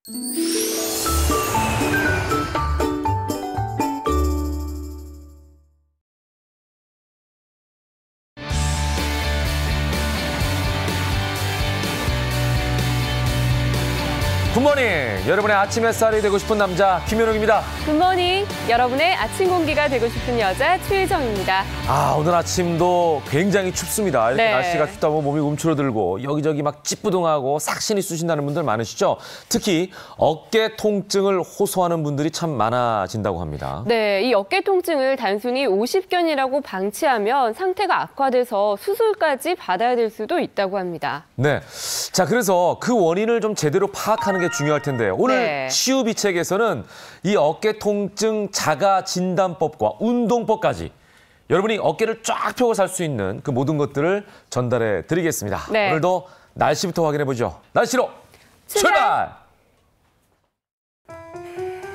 굿모닝! 여러분의 아침 햇살이 되고 싶은 남자 김현웅입니다. 굿모닝! 여러분의 아침 공기가 되고 싶은 여자 최희정입니다. 오늘 아침도 굉장히 춥습니다. 이렇게 날씨가 춥다 보면 몸이 움츠러들고 여기저기 막 찌뿌둥하고 삭신이 쑤신다는 분들 많으시죠? 특히 어깨 통증을 호소하는 분들이 참 많아진다고 합니다. 네, 이 어깨 통증을 단순히 오십견이라고 방치하면 상태가 악화돼서 수술까지 받아야 될 수도 있다고 합니다. 네, 자 그래서 그 원인을 좀 제대로 파악하는 게 중요할 텐데 오늘 치유비책에서는 이 어깨 통증 자가 진단법과 운동법까지 여러분이 어깨를 쫙 펴고 살 수 있는 그 모든 것들을 전달해 드리겠습니다. 네. 오늘도 날씨부터 확인해 보죠. 날씨로 출발!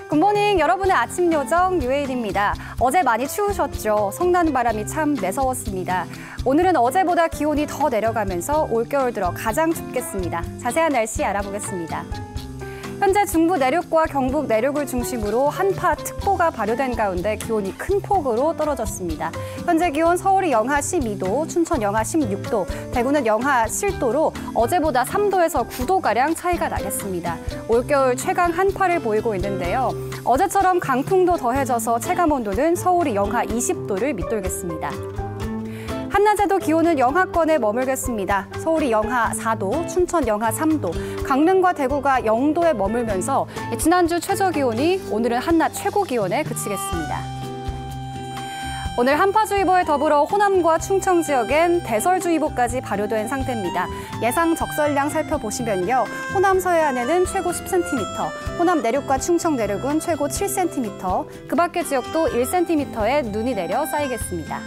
굿모닝, 여러분의 아침 요정 유혜인입니다. 어제 많이 추우셨죠? 성난 바람이 참 매서웠습니다. 오늘은 어제보다 기온이 더 내려가면서 올겨울 들어 가장 춥겠습니다. 자세한 날씨 알아보겠습니다. 현재 중부 내륙과 경북 내륙을 중심으로 한파특보가 발효된 가운데 기온이 큰 폭으로 떨어졌습니다. 현재 기온 서울이 영하 12도, 춘천 영하 16도, 대구는 영하 7도로 어제보다 3도에서 9도가량 차이가 나겠습니다. 올겨울 최강 한파를 보이고 있는데요. 어제처럼 강풍도 더해져서 체감온도는 서울이 영하 20도를 밑돌겠습니다. 한낮에도 기온은 영하권에 머물겠습니다. 서울이 영하 4도, 춘천 영하 3도, 강릉과 대구가 0도에 머물면서 지난주 최저기온이 오늘은 한낮 최고기온에 그치겠습니다. 오늘 한파주의보에 더불어 호남과 충청 지역엔 대설주의보까지 발효된 상태입니다. 예상 적설량 살펴보시면요. 호남 서해안에는 최고 10cm, 호남 내륙과 충청 내륙은 최고 7cm, 그 밖의 지역도 1cm의 눈이 내려 쌓이겠습니다.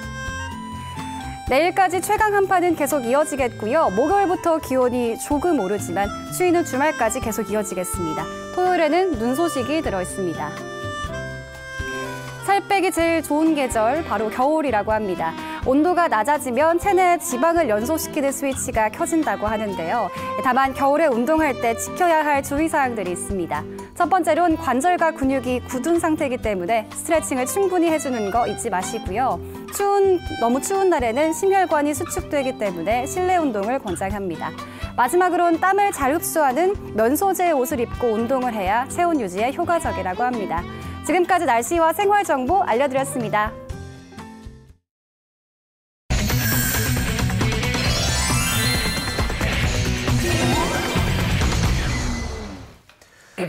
내일까지 최강 한파는 계속 이어지겠고요. 목요일부터 기온이 조금 오르지만 추위는 주말까지 계속 이어지겠습니다. 토요일에는 눈 소식이 들어있습니다. 살 빼기 제일 좋은 계절, 바로 겨울이라고 합니다. 온도가 낮아지면 체내에 지방을 연소시키는 스위치가 켜진다고 하는데요. 다만 겨울에 운동할 때 지켜야 할 주의사항들이 있습니다. 첫 번째로는 관절과 근육이 굳은 상태이기 때문에 스트레칭을 충분히 해주는 거 잊지 마시고요. 너무 추운 날에는 심혈관이 수축되기 때문에 실내 운동을 권장합니다. 마지막으로는 땀을 잘 흡수하는 면소재의 옷을 입고 운동을 해야 체온 유지에 효과적이라고 합니다. 지금까지 날씨와 생활 정보 알려드렸습니다.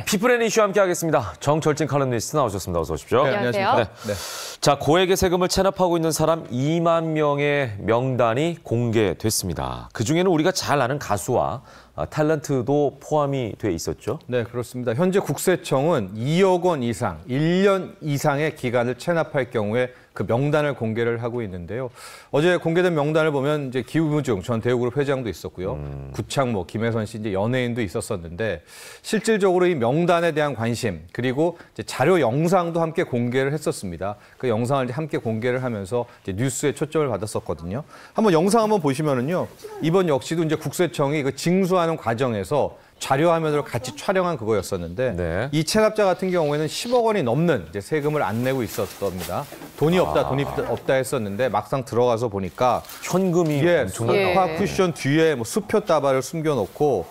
피플앤 이슈와 함께하겠습니다. 정철진 칼럼니스트 나오셨습니다. 어서 오십시오. 네, 안녕하세요. 네. 자, 고액의 세금을 체납하고 있는 사람 2만 명의 명단이 공개됐습니다. 그중에는 우리가 잘 아는 가수와 탤런트도 포함이 돼 있었죠? 네, 그렇습니다. 현재 국세청은 2억 원 이상, 1년 이상의 기간을 체납할 경우에 그 명단을 공개를 하고 있는데요. 어제 공개된 명단을 보면 이제 기우무중 전 대우그룹 회장도 있었고요. 구창모, 김혜선 씨 이제 연예인도 있었었는데 실질적으로 이 명단에 대한 관심 그리고 이제 자료 영상도 함께 공개를 했었습니다. 그 영상을 이제 함께 공개를 하면서 이제 뉴스에 초점을 받았었거든요. 한번 영상 한번 보시면은요. 이번 역시도 이제 국세청이 그 징수하는 과정에서 자료 화면으로 같이 촬영한 그거였었는데 이 체납자 같은 경우에는 10억 원이 넘는 이제 세금을 안 내고 있었답니다. 돈이 없다 했었는데 막상 들어가서 보니까 현금이 엄청나요. 소파 쿠션 뒤에 뭐 수표 다발을 숨겨놓고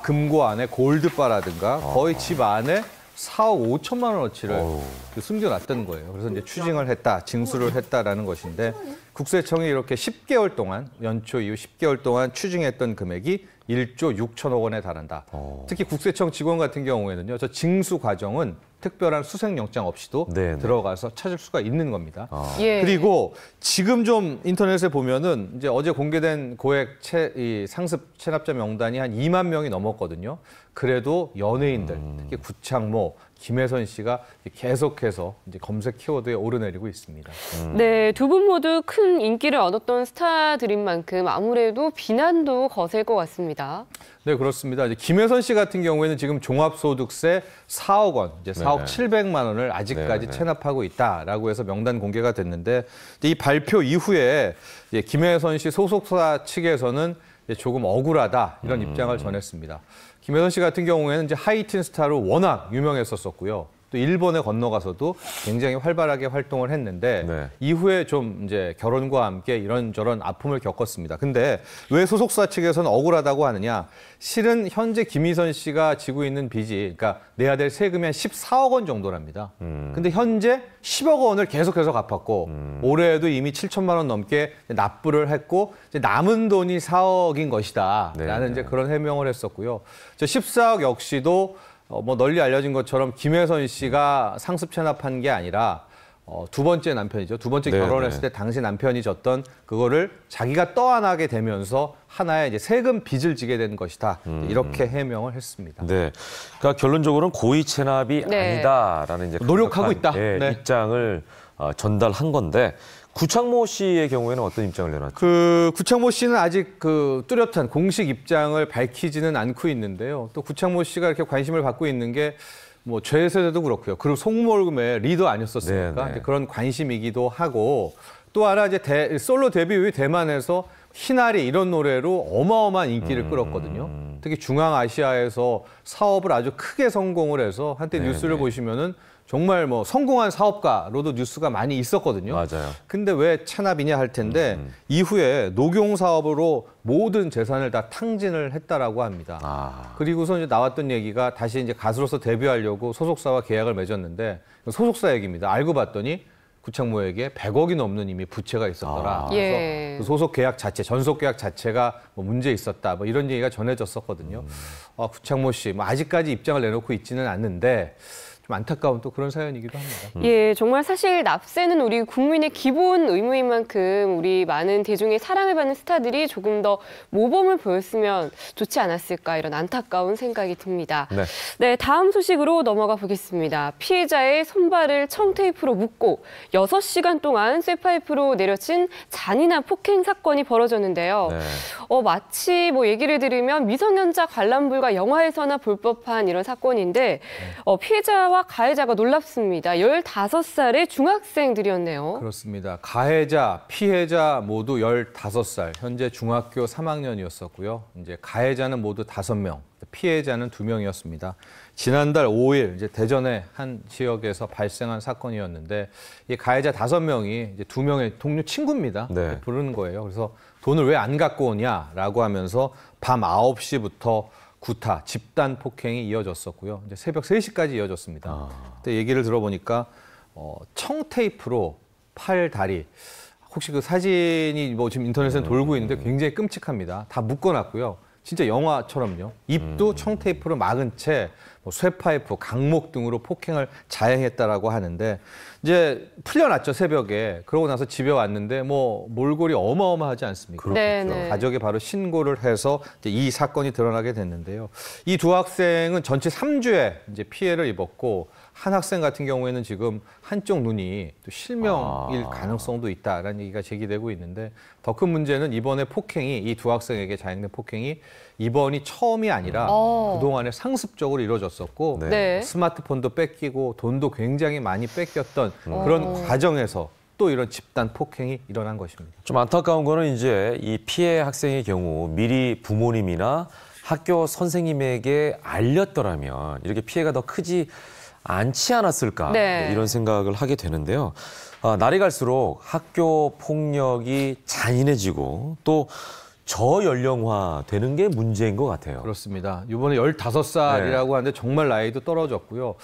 금고 안에 골드바라든가 거의 집 안에 4억 5천만 원어치를 숨겨놨다는 거예요. 그래서 이제 추징을 했다, 징수를 했다라는 것인데 국세청이 이렇게 10개월 동안 연초 이후 10개월 동안 추징했던 금액이 1조 6천억 원에 달한다. 특히 국세청 직원 같은 경우에는요, 저 징수 과정은 특별한 수색영장 없이도 들어가서 찾을 수가 있는 겁니다. 그리고 지금 좀 인터넷에 보면은 이제 어제 공개된 고액 상습 체납자 명단이 한 2만 명이 넘었거든요. 그래도 연예인들, 특히 구창모, 김혜선 씨가 계속해서 이제 검색 키워드에 오르내리고 있습니다. 네, 두 분 모두 큰 인기를 얻었던 스타들인 만큼 아무래도 비난도 거셀 것 같습니다. 네, 그렇습니다. 이제 김혜선 씨 같은 경우에는 지금 종합소득세 4억 원, 이제 4억 700만 원을 아직까지 체납하고 있다라고 해서 명단 공개가 됐는데 이 발표 이후에 김혜선 씨 소속사 측에서는 조금 억울하다 이런 입장을 전했습니다. 김혜선 씨 같은 경우에는 이제 하이틴 스타로 워낙 유명했었고요. 또 일본에 건너가서도 굉장히 활발하게 활동을 했는데 네. 이후에 좀 이제 결혼과 함께 이런저런 아픔을 겪었습니다. 근데 왜 소속사 측에서는 억울하다고 하느냐? 실은 현재 김희선 씨가 지고 있는 빚이 그러니까 내야 될 세금이 한 14억 원 정도랍니다. 근데 현재 10억 원을 계속해서 갚았고 올해에도 이미 7천만 원 넘게 납부를 했고 이제 남은 돈이 4억인 것이다. 라는 이제 그런 해명을 했었고요. 저 14억 역시도 뭐 널리 알려진 것처럼 김혜선 씨가 상습 체납한 게 아니라 두 번째 남편이죠. 두 번째 결혼했을 때 당시 남편이 졌던 그거를 자기가 떠안하게 되면서 하나의 이제 세금 빚을 지게 된 것이다. 이렇게 해명을 했습니다. 네, 그러니까 결론적으로는 고의 체납이 아니다라는 이제 노력하고 있다. 입장을 전달한 건데. 구창모 씨의 경우에는 어떤 입장을 내놨죠? 구창모 씨는 아직 뚜렷한 공식 입장을 밝히지는 않고 있는데요. 또 구창모 씨가 이렇게 관심을 받고 있는 게 뭐 죄세대도 그렇고요. 그리고 송몰금의 리더 아니었었습니까? 그런 관심이기도 하고 또 하나 이제 솔로 데뷔 후에 대만에서 희나리 이런 노래로 어마어마한 인기를 끌었거든요. 특히 중앙아시아에서 사업을 아주 크게 성공을 해서 한때 뉴스를 보시면은 정말 뭐 성공한 사업가로도 뉴스가 많이 있었거든요. 맞아요. 근데 왜 체납이냐 할 텐데 이후에 녹용 사업으로 모든 재산을 다 탕진을 했다라고 합니다. 그리고서 이제 나왔던 얘기가 다시 이제 가수로서 데뷔하려고 소속사와 계약을 맺었는데 소속사 얘기입니다. 알고 봤더니 구창모에게 100억이 넘는 이미 부채가 있었더라. 그래서 그 소속 계약 자체, 전속 계약 자체가 뭐 문제 있었다. 뭐 이런 얘기가 전해졌었거든요. 구창모 씨, 뭐 아직까지 입장을 내놓고 있지는 않는데 좀 안타까운 또 그런 사연이기도 합니다. 예, 정말 사실 납세는 우리 국민의 기본 의무인 만큼 우리 많은 대중의 사랑을 받는 스타들이 조금 더 모범을 보였으면 좋지 않았을까 이런 안타까운 생각이 듭니다. 네, 다음 소식으로 넘어가 보겠습니다. 피해자의 손발을 청테이프로 묶고 6시간 동안 쇠파이프로 내려친 잔인한 폭행 사건이 벌어졌는데요. 마치 뭐 얘기를 들으면 미성년자 관람불가 영화에서나 볼 법한 이런 사건인데 피해자와 가해자가 놀랍습니다. 15살의 중학생들이었네요. 그렇습니다. 가해자, 피해자 모두 15살, 현재 중학교 3학년이었었고요. 이제 가해자는 모두 5명, 피해자는 2명이었습니다. 지난달 5일 이제 대전의 한 지역에서 발생한 사건이었는데 이 가해자 5명이 이제 2명의 동료 친구입니다. 부르는 거예요. 그래서 돈을 왜 안 갖고 오냐라고 하면서 밤 9시부터 구타, 집단 폭행이 이어졌었고요. 이제 새벽 3시까지 이어졌습니다. 그때 얘기를 들어보니까 청테이프로 팔, 다리, 혹시 그 사진이 뭐 지금 인터넷에 돌고 있는데 굉장히 끔찍합니다. 다 묶어놨고요. 진짜 영화처럼요. 입도 청테이프로 막은 채 뭐 쇠파이프, 강목 등으로 폭행을 자행했다라고 하는데 이제 풀려났죠, 새벽에. 그러고 나서 집에 왔는데 뭐 몰골이 어마어마하지 않습니까? 네네. 가족이 바로 신고를 해서 이제 이 사건이 드러나게 됐는데요. 이 두 학생은 전체 3주에 이제 피해를 입었고 한 학생 같은 경우에는 지금 한쪽 눈이 또 실명일 가능성도 있다라는 얘기가 제기되고 있는데 더 큰 문제는 이번에 폭행이 이 두 학생에게 자행된 폭행이 이번이 처음이 아니라 그동안에 상습적으로 이루어졌었고 스마트폰도 뺏기고 돈도 굉장히 많이 뺏겼던 그런 과정에서 또 이런 집단 폭행이 일어난 것입니다. 좀 안타까운 거는 이제 이 피해 학생의 경우 미리 부모님이나 학교 선생님에게 알렸더라면 이렇게 피해가 더 크지 않지 않았을까 이런 생각을 하게 되는데요. 날이 갈수록 학교 폭력이 잔인해지고 또 저연령화 되는 게 문제인 것 같아요. 그렇습니다. 이번에 15살이라고 하는데 정말 나이도 떨어졌고요.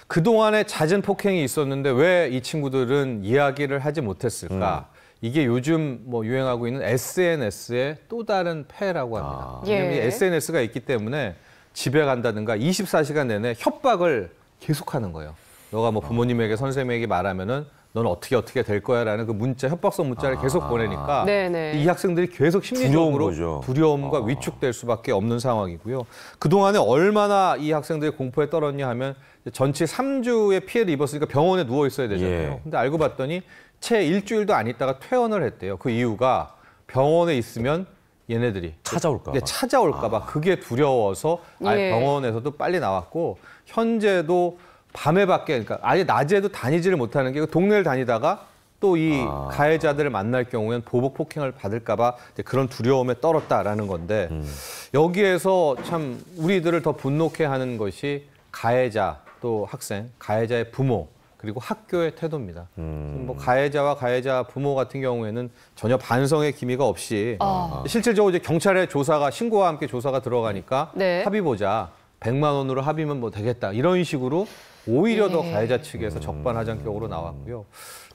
그동안에 잦은 폭행이 있었는데 왜 이 친구들은 이야기를 하지 못했을까? 이게 요즘 뭐 유행하고 있는 SNS의 또 다른 폐해라고 합니다. 왜냐하면 SNS가 있기 때문에 집에 간다든가 24시간 내내 협박을 계속하는 거예요. 너가 뭐 부모님에게 선생님에게 말하면은 넌 어떻게 될 거야라는 그 문자, 협박성 문자를 계속 보내니까 이 학생들이 계속 심리적으로 두려움과 위축될 수밖에 없는 상황이고요. 그동안에 얼마나 이 학생들이 공포에 떨었냐 하면 전체 3주의 피해를 입었으니까 병원에 누워 있어야 되잖아요. 근데 알고 봤더니 채 일주일도 안 있다가 퇴원을 했대요. 그 이유가 병원에 있으면 얘네들이 찾아올까 봐 그게 두려워서 아예 병원에서도 빨리 나왔고 현재도 밤에밖에 그러니까 아예 낮에도 다니지를 못하는 게 동네를 다니다가 또 이 가해자들을 만날 경우에는 보복 폭행을 받을까 봐 그런 두려움에 떨었다라는 건데 여기에서 참 우리들을 더 분노케 하는 것이 가해자 또 학생, 가해자의 부모 그리고 학교의 태도입니다. 뭐 가해자와 가해자 부모 같은 경우에는 전혀 반성의 기미가 없이 실질적으로 이제 경찰의 조사가 신고와 함께 조사가 들어가니까 네. 합의 보자 100만 원으로 합의면 뭐 되겠다 이런 식으로 오히려 더 가해자 측에서 적반하장격으로 나왔고요.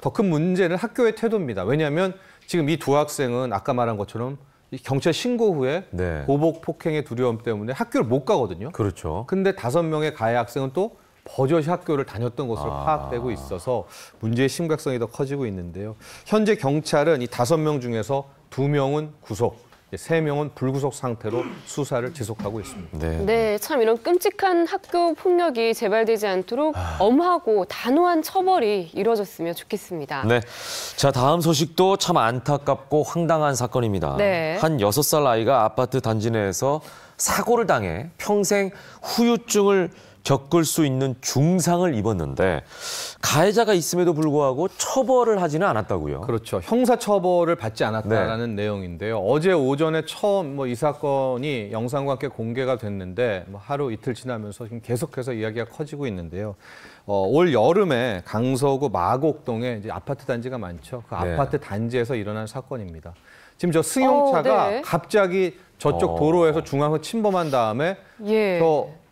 더 큰 문제는 학교의 태도입니다. 왜냐하면 지금 이 두 학생은 아까 말한 것처럼 경찰 신고 후에 네. 보복 폭행의 두려움 때문에 학교를 못 가거든요. 그렇죠. 근데 5명의 가해 학생은 또 버젓이 학교를 다녔던 것으로 파악되고 있어서 문제의 심각성이 더 커지고 있는데요. 현재 경찰은 이 5명 중에서 2명은 구속, 3명은 불구속 상태로 수사를 지속하고 있습니다. 네. 네, 참 이런 끔찍한 학교 폭력이 재발되지 않도록 엄하고 단호한 처벌이 이루어졌으면 좋겠습니다. 네. 자, 다음 소식도 참 안타깝고 황당한 사건입니다. 네. 한 6살 아이가 아파트 단지 내에서 사고를 당해 평생 후유증을 겪을 수 있는 중상을 입었는데 가해자가 있음에도 불구하고 처벌을 하지는 않았다고요. 그렇죠. 형사처벌을 받지 않았다라는 내용인데요. 어제 오전에 처음 이 사건이 영상과 함께 공개가 됐는데 하루 이틀 지나면서 지금 계속해서 이야기가 커지고 있는데요. 올 여름에 강서구 마곡동에 이제 아파트 단지가 많죠. 그 네. 아파트 단지에서 일어난 사건입니다. 지금 저 승용차가 네. 갑자기 저쪽 도로에서 중앙을 침범한 다음에 예.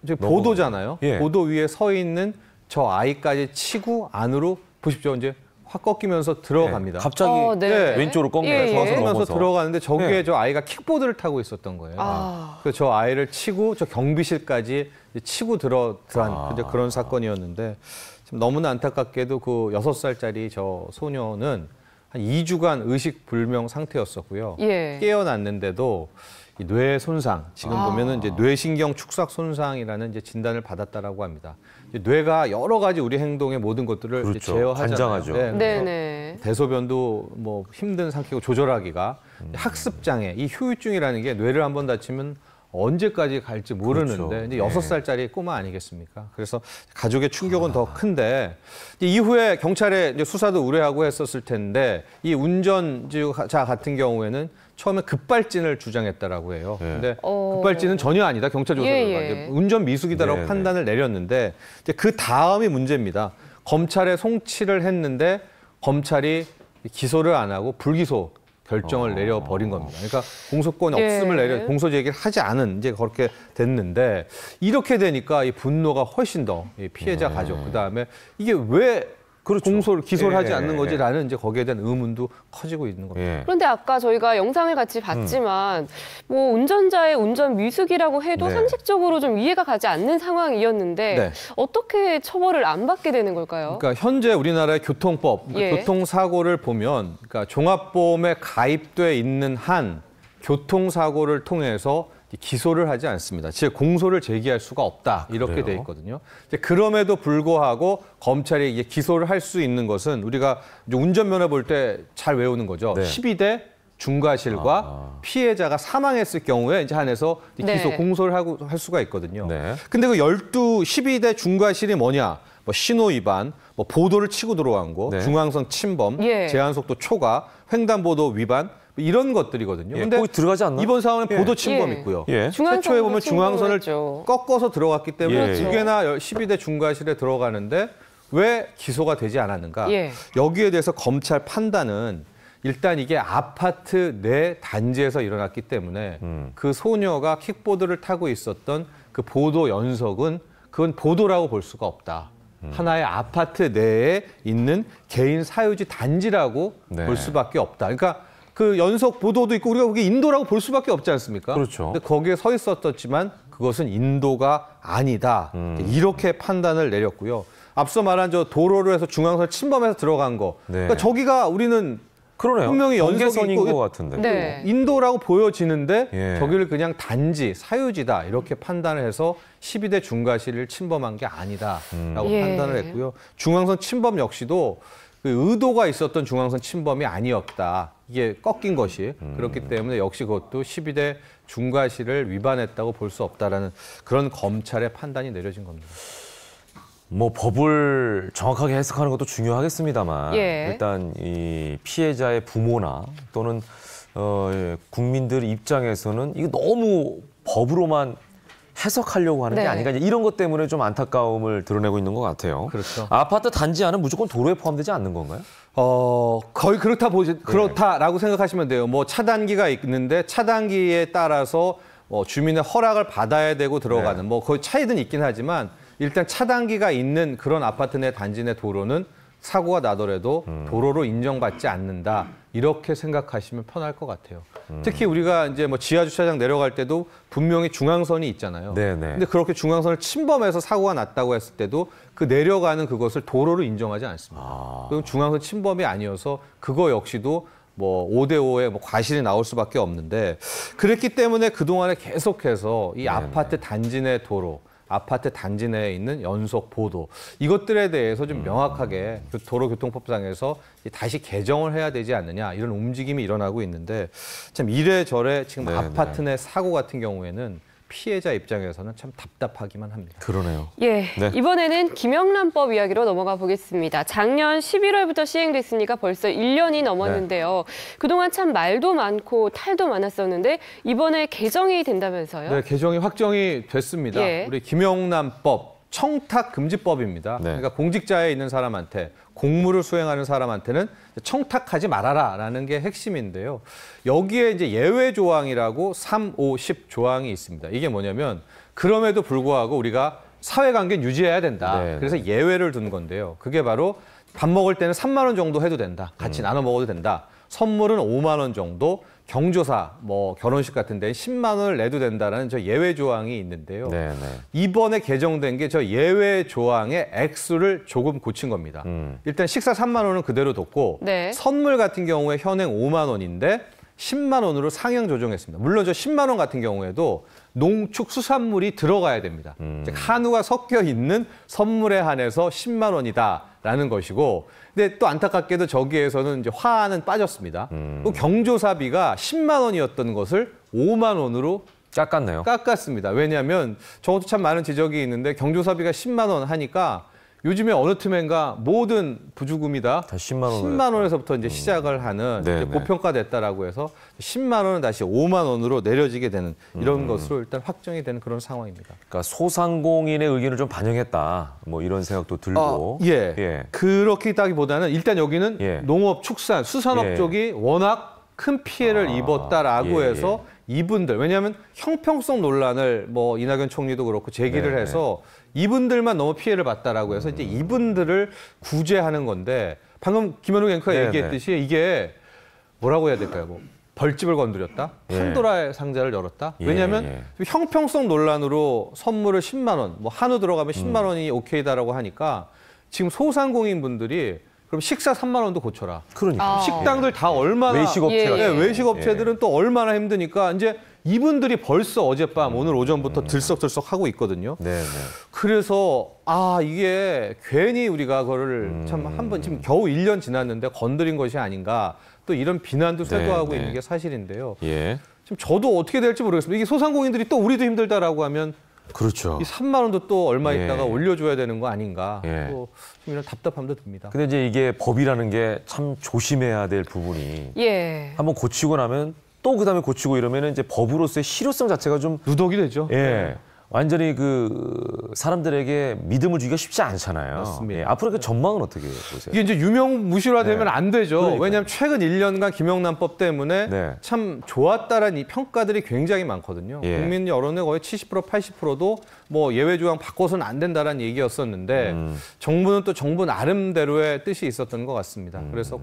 이제 보도잖아요. 예. 보도 위에 서 있는 저 아이까지 치고 안으로 보십시오. 이제 확 꺾이면서 들어갑니다. 갑자기 네. 왼쪽으로 꺾는 예, 거예요. 예. 넘어서 꺾으면서 들어가는데 저기에 네. 저 아이가 킥보드를 타고 있었던 거예요. 그래서 저 아이를 치고 저 경비실까지 치고 들어간 이제 그런 사건이었는데 지금 너무나 안타깝게도 그 6살짜리 저 소녀는 한 2주간 의식 불명 상태였었고요. 예. 깨어났는데도 이 뇌 손상, 지금 보면은 이제 뇌신경 축삭 손상이라는 이제 진단을 받았다라고 합니다. 이제 뇌가 여러 가지 우리 행동의 모든 것들을 이제 그렇죠. 제어하잖아요. 관장하죠. 그래서 네네. 대소변도 뭐 힘든 상태고 조절하기가 학습 장애, 이 후유증이라는 게 뇌를 한번 다치면 언제까지 갈지 모르는데 그렇죠. 이제 6살짜리 꼬마 아니겠습니까? 그래서 가족의 충격은 더 큰데 이후에 경찰에 이제 수사도 의뢰하고 했었을 텐데 이 운전자 같은 경우에는 처음에 급발진을 주장했다라고 해요. 근데 급발진은 전혀 아니다. 경찰 조사 결과 예. 운전 미숙이다라고 네네. 판단을 내렸는데 이제 그 다음이 문제입니다. 검찰에 송치를 했는데 검찰이 기소를 안 하고 불기소 결정을 내려버린 겁니다. 그러니까 공소권 예. 없음을 공소 제기를 하지 않은 이제 그렇게 됐는데 이렇게 되니까 이 분노가 훨씬 더 이 피해자 가족 그다음에 이게 왜 그렇죠. 공소를 기소를 하지 예. 않는 거지라는 이제 거기에 대한 의문도 커지고 있는 겁니다. 예. 그런데 아까 저희가 영상을 같이 봤지만 뭐 운전자의 운전 미숙이라고 해도 네. 상식적으로 좀 이해가 가지 않는 상황이었는데 네. 어떻게 처벌을 안 받게 되는 걸까요? 그러니까 현재 우리나라의 교통법, 예. 교통사고를 보면 그러니까 종합보험에 가입돼 있는 한 교통사고를 통해서 기소를 하지 않습니다. 즉 공소를 제기할 수가 없다 이렇게 그래요? 돼 있거든요. 이제 그럼에도 불구하고 검찰이 이제 기소를 할 수 있는 것은 우리가 이제 운전면허 볼 때 잘 외우는 거죠. 네. 12대 중과실과 피해자가 사망했을 경우에 이제 한해서 기소 네. 공소를 할 수가 있거든요. 네. 근데 그 12대 중과실이 뭐냐? 뭐 신호 위반, 뭐 보도를 치고 들어간 거, 네. 중앙선 침범, 예. 제한속도 초과, 횡단보도 위반 이런 것들이거든요. 예, 근데 거기 들어가지 않나? 이번 상황은 예. 보도 침범 예. 있고요. 예. 최초에 보면 중앙선을 침범했죠. 꺾어서 들어갔기 때문에 예. 두 개나 12대 중과실에 들어가는데 왜 기소가 되지 않았는가? 예. 여기에 대해서 검찰 판단은 일단 이게 아파트 내 단지에서 일어났기 때문에 그 소녀가 킥보드를 타고 있었던 그 보도 연석은 그건 보도라고 볼 수가 없다. 하나의 아파트 내에 있는 개인 사유지 단지라고 네. 볼 수밖에 없다. 그러니까 그 연석 보도도 있고 우리가 그게 인도라고 볼 수밖에 없지 않습니까? 그렇죠. 근데 거기에 서 있었지만 그것은 인도가 아니다. 이렇게 판단을 내렸고요. 앞서 말한 저 도로로 해서 중앙선을 침범해서 들어간 거. 네. 그러니까 저기가 우리는 그러네요. 분명히 연속이 경계선인 있고 것 같은데. 네. 인도라고 보여지는데 예. 저기를 그냥 단지, 사유지다 이렇게 판단을 해서 12대 중과실을 침범한 게 아니다라고 예. 판단을 했고요. 중앙선 침범 역시도 그 의도가 있었던 중앙선 침범이 아니었다. 이게 꺾인 것이 그렇기 때문에 역시 그것도 12대 중과실을 위반했다고 볼 수 없다라는 그런 검찰의 판단이 내려진 겁니다. 뭐 법을 정확하게 해석하는 것도 중요하겠습니다만 예. 일단 이 피해자의 부모나 또는 국민들 입장에서는 이게 너무 법으로만 해석하려고 하는 게 네. 아닌가 이런 것 때문에 좀 안타까움을 드러내고 있는 것 같아요. 그렇죠. 아파트 단지 안은 무조건 도로에 포함되지 않는 건가요? 거의 그렇다라고 생각하시면 돼요. 뭐 차단기가 있는데 차단기에 따라서 주민의 허락을 받아야 되고 들어가는 뭐 거의 차이는 있긴 하지만 일단 차단기가 있는 그런 아파트 내 단지 내 도로는 사고가 나더라도 도로로 인정받지 않는다. 이렇게 생각하시면 편할 것 같아요. 특히 우리가 이제 뭐 지하 주차장 내려갈 때도 분명히 중앙선이 있잖아요. 네네. 근데 그렇게 중앙선을 침범해서 사고가 났다고 했을 때도 그 내려가는 그것을 도로로 인정하지 않습니다. 그럼 중앙선 침범이 아니어서 그거 역시도 뭐 5대5의 뭐 과실이 나올 수밖에 없는데 그랬기 때문에 그동안에 계속해서 이 아파트 단지 내 도로 아파트 단지 내에 있는 연속 보도 이것들에 대해서 좀 명확하게 도로교통법상에서 다시 개정을 해야 되지 않느냐 이런 움직임이 일어나고 있는데 참 이래저래 지금 아파트 내 사고 같은 경우에는 피해자 입장에서는 참 답답하기만 합니다. 그러네요. 예, 네. 이번에는 김영란법 이야기로 넘어가 보겠습니다. 작년 11월부터 시행됐으니까 벌써 1년이 넘었는데요. 그동안 참 말도 많고 탈도 많았었는데 이번에 개정이 된다면서요? 네, 개정이 확정이 됐습니다. 예. 우리 김영란법 청탁금지법입니다. 네. 그러니까 공직자에 있는 사람한테 공무를 수행하는 사람한테는 청탁하지 말아라라는 게 핵심인데요. 여기에 이제 예외 조항이라고 3, 5, 10 조항이 있습니다. 이게 뭐냐면 그럼에도 불구하고 우리가 사회관계는 유지해야 된다. 네. 그래서 예외를 둔 건데요. 그게 바로 밥 먹을 때는 3만 원 정도 해도 된다. 같이 나눠 먹어도 된다. 선물은 5만 원 정도, 경조사, 뭐 결혼식 같은 데는 10만 원을 내도 된다라는 저 예외 조항이 있는데요. 네네. 이번에 개정된 게 저 예외 조항의 액수를 조금 고친 겁니다. 일단 식사 3만 원은 그대로 뒀고 네. 선물 같은 경우에 현행 5만 원인데 10만 원으로 상향 조정했습니다. 물론 저 10만 원 같은 경우에도 농축수산물이 들어가야 됩니다. 즉 한우가 섞여 있는 선물에 한해서 10만 원이다라는 것이고 근데 또 안타깝게도 저기에서는 이제 화는 빠졌습니다. 또 경조사비가 10만 원이었던 것을 5만 원으로 깎았네요. 깎았습니다. 왜냐하면 저것도 참 많은 지적이 있는데 경조사비가 10만 원 하니까 요즘에 어느 틈엔가 모든 부주금이 다 10만 원에서부터 이제 시작을 하는 이제 고평가됐다라고 해서 10만 원은 다시 5만 원으로 내려지게 되는 이런 것으로 일단 확정이 되는 그런 상황입니다. 그러니까 소상공인의 의견을 좀 반영했다. 뭐 이런 생각도 들고. 예. 그렇게 있다기보다는 일단 여기는 예. 농업, 축산, 수산업 예. 쪽이 워낙 큰 피해를 입었다라고 예, 해서 이분들 왜냐하면 형평성 논란을 뭐 이낙연 총리도 그렇고 제기를 네. 해서 이분들만 너무 피해를 봤다라고 해서 이제 이분들을 구제하는 건데 방금 김현욱 앵커가 네, 얘기했듯이 이게 뭐라고 해야 될까요? 뭐 벌집을 건드렸다? 판도라의 상자를 열었다? 왜냐하면 형평성 논란으로 선물을 10만 원, 뭐 한우 들어가면 10만 원이 오케이다라고 하니까 지금 소상공인분들이 그럼 식사 3만 원도 고쳐라. 그러니까. 식당들 다 얼마나 외식업체가 외식업체들은 또 얼마나 힘드니까 이제 이분들이 벌써 어젯밤 오늘 오전부터 들썩들썩 하고 있거든요. 네. 그래서 이게 괜히 우리가 그거를 참 한번 지금 겨우 1년 지났는데 건드린 것이 아닌가 또 이런 비난도 쇄도하고 있는 게 사실인데요. 예. 지금 저도 어떻게 될지 모르겠습니다. 이게 소상공인들이 또 우리도 힘들다라고 하면 그렇죠. 이 3만 원도 또 얼마 예. 있다가 올려줘야 되는 거 아닌가. 예. 또 좀 이런 답답함도 듭니다. 근데 이제 이게 법이라는 게 참 조심해야 될 부분이 예. 한번 고치고 나면 또 그다음에 고치고 이러면은 이제 법으로서의 실효성 자체가 좀 누덕이 되죠. 예. 완전히 그 사람들에게 믿음을 주기가 쉽지 않잖아요. 맞습니다. 예. 앞으로 그 전망은 어떻게 보세요? 이게 이제 유명무실화되면 안 되죠. 그러니까요. 왜냐하면 최근 1년간 김영란법 때문에 네. 참 좋았다라는 이 평가들이 굉장히 많거든요. 예. 국민 여론의 거의 70% 80%도 뭐 예외 조항 바꿔서는 안 된다라는 얘기였었는데 정부는 또 정부 나름대로의 뜻이 있었던 것 같습니다. 그래서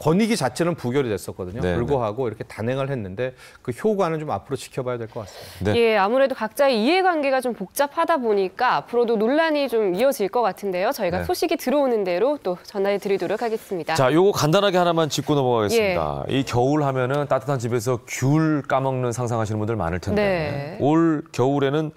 권익위 자체는 부결이 됐었거든요. 네, 불구하고 이렇게 단행을 했는데 그 효과는 좀 앞으로 지켜봐야 될 것 같습니다. 네. 예, 아무래도 각자의 이해관계가 좀 복잡하다 보니까 앞으로도 논란이 좀 이어질 것 같은데요. 저희가 네. 소식이 들어오는 대로 또 전해 드리도록 하겠습니다. 자, 요거 간단하게 하나만 짚고 넘어가겠습니다. 이 겨울 하면은 따뜻한 집에서 귤 까먹는 상상하시는 분들 많을 텐데 네. 올 겨울에는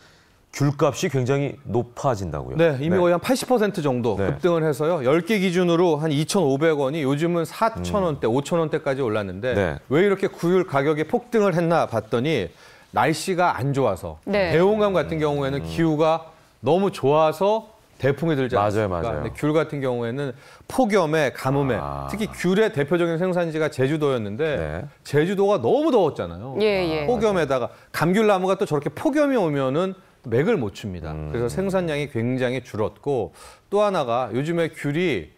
귤값이 굉장히 높아진다고요. 네, 이미 거의 한 80% 정도 네. 급등을 해서요. 10개 기준으로 한 2,500원이 요즘은 4,000원대, 5,000원대까지 올랐는데 네. 왜 이렇게 귤 가격이 폭등을 했나 봤더니 날씨가 안 좋아서 네. 대홍감 같은 경우에는 기후가 너무 좋아서 대풍이 들지 않습니까? 맞아요. 근데 귤 같은 경우에는 폭염에 가뭄에 특히 귤의 대표적인 생산지가 제주도였는데 네. 제주도가 너무 더웠잖아요. 예. 폭염에다가 감귤나무가 또 저렇게 폭염이 오면은 맥을 못 춥니다. 그래서 생산량이 굉장히 줄었고 또 하나가 요즘에 귤이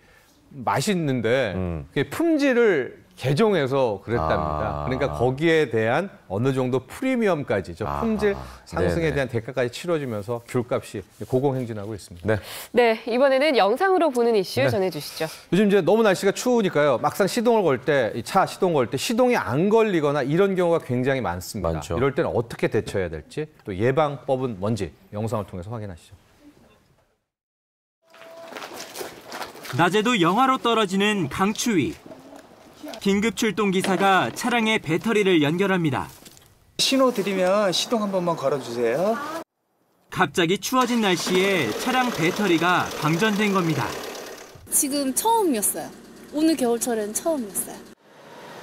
맛있는데 그게 품질을 개종해서 그랬답니다. 그러니까 거기에 대한 어느 정도 프리미엄까지, 품질 상승에 대한 대가까지 치러지면서 귤값이 고공행진하고 있습니다. 네, 이번에는 영상으로 보는 이슈 전해주시죠. 요즘 이제 너무 날씨가 추우니까요. 막상 시동을 걸 때, 차 시동 걸 때 시동이 안 걸리거나 이런 경우가 굉장히 많습니다. 많죠. 이럴 때는 어떻게 대처해야 될지, 또 예방법은 뭔지 영상을 통해서 확인하시죠. 낮에도 영하로 떨어지는 강추위. 긴급 출동 기사가 차량에 배터리를 연결합니다. 신호 드리면 시동 한 번만 걸어주세요. 갑자기 추워진 날씨에 차량 배터리가 방전된 겁니다. 지금 처음이었어요. 오늘 겨울철엔 처음이었어요.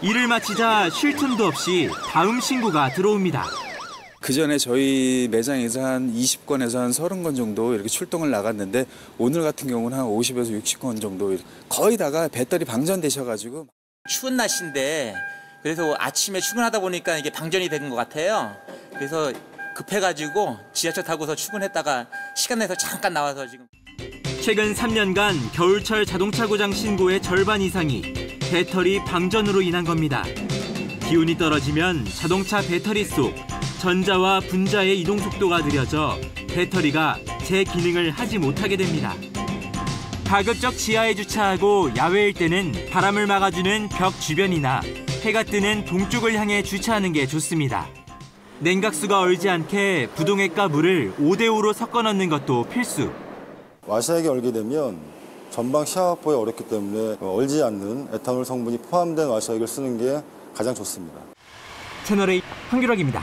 일을 마치자 쉴 틈도 없이 다음 신고가 들어옵니다. 그전에 저희 매장에서 한 20건에서 한 30건 정도 이렇게 출동을 나갔는데 오늘 같은 경우는 한 50에서 60건 정도 거의 다가 배터리 방전되셔가지고 추운 날씨인데 그래서 아침에 출근하다 보니까 이게 방전이 된 것 같아요. 그래서 급해가지고 지하철 타고서 출근했다가 시간 내서 잠깐 나와서 지금. 최근 3년간 겨울철 자동차 고장 신고의 절반 이상이 배터리 방전으로 인한 겁니다. 기온이 떨어지면 자동차 배터리 속 전자와 분자의 이동 속도가 느려져 배터리가 제 기능을 하지 못하게 됩니다. 가급적 지하에 주차하고 야외일 때는 바람을 막아주는 벽 주변이나 해가 뜨는 동쪽을 향해 주차하는 게 좋습니다. 냉각수가 얼지 않게 부동액과 물을 5대5로 섞어 넣는 것도 필수. 와샤액이 얼게 되면 전방 시야 확보에 어렵기 때문에 얼지 않는 에탄올 성분이 포함된 와샤액을 쓰는 게 가장 좋습니다. 채널A 황규락입니다.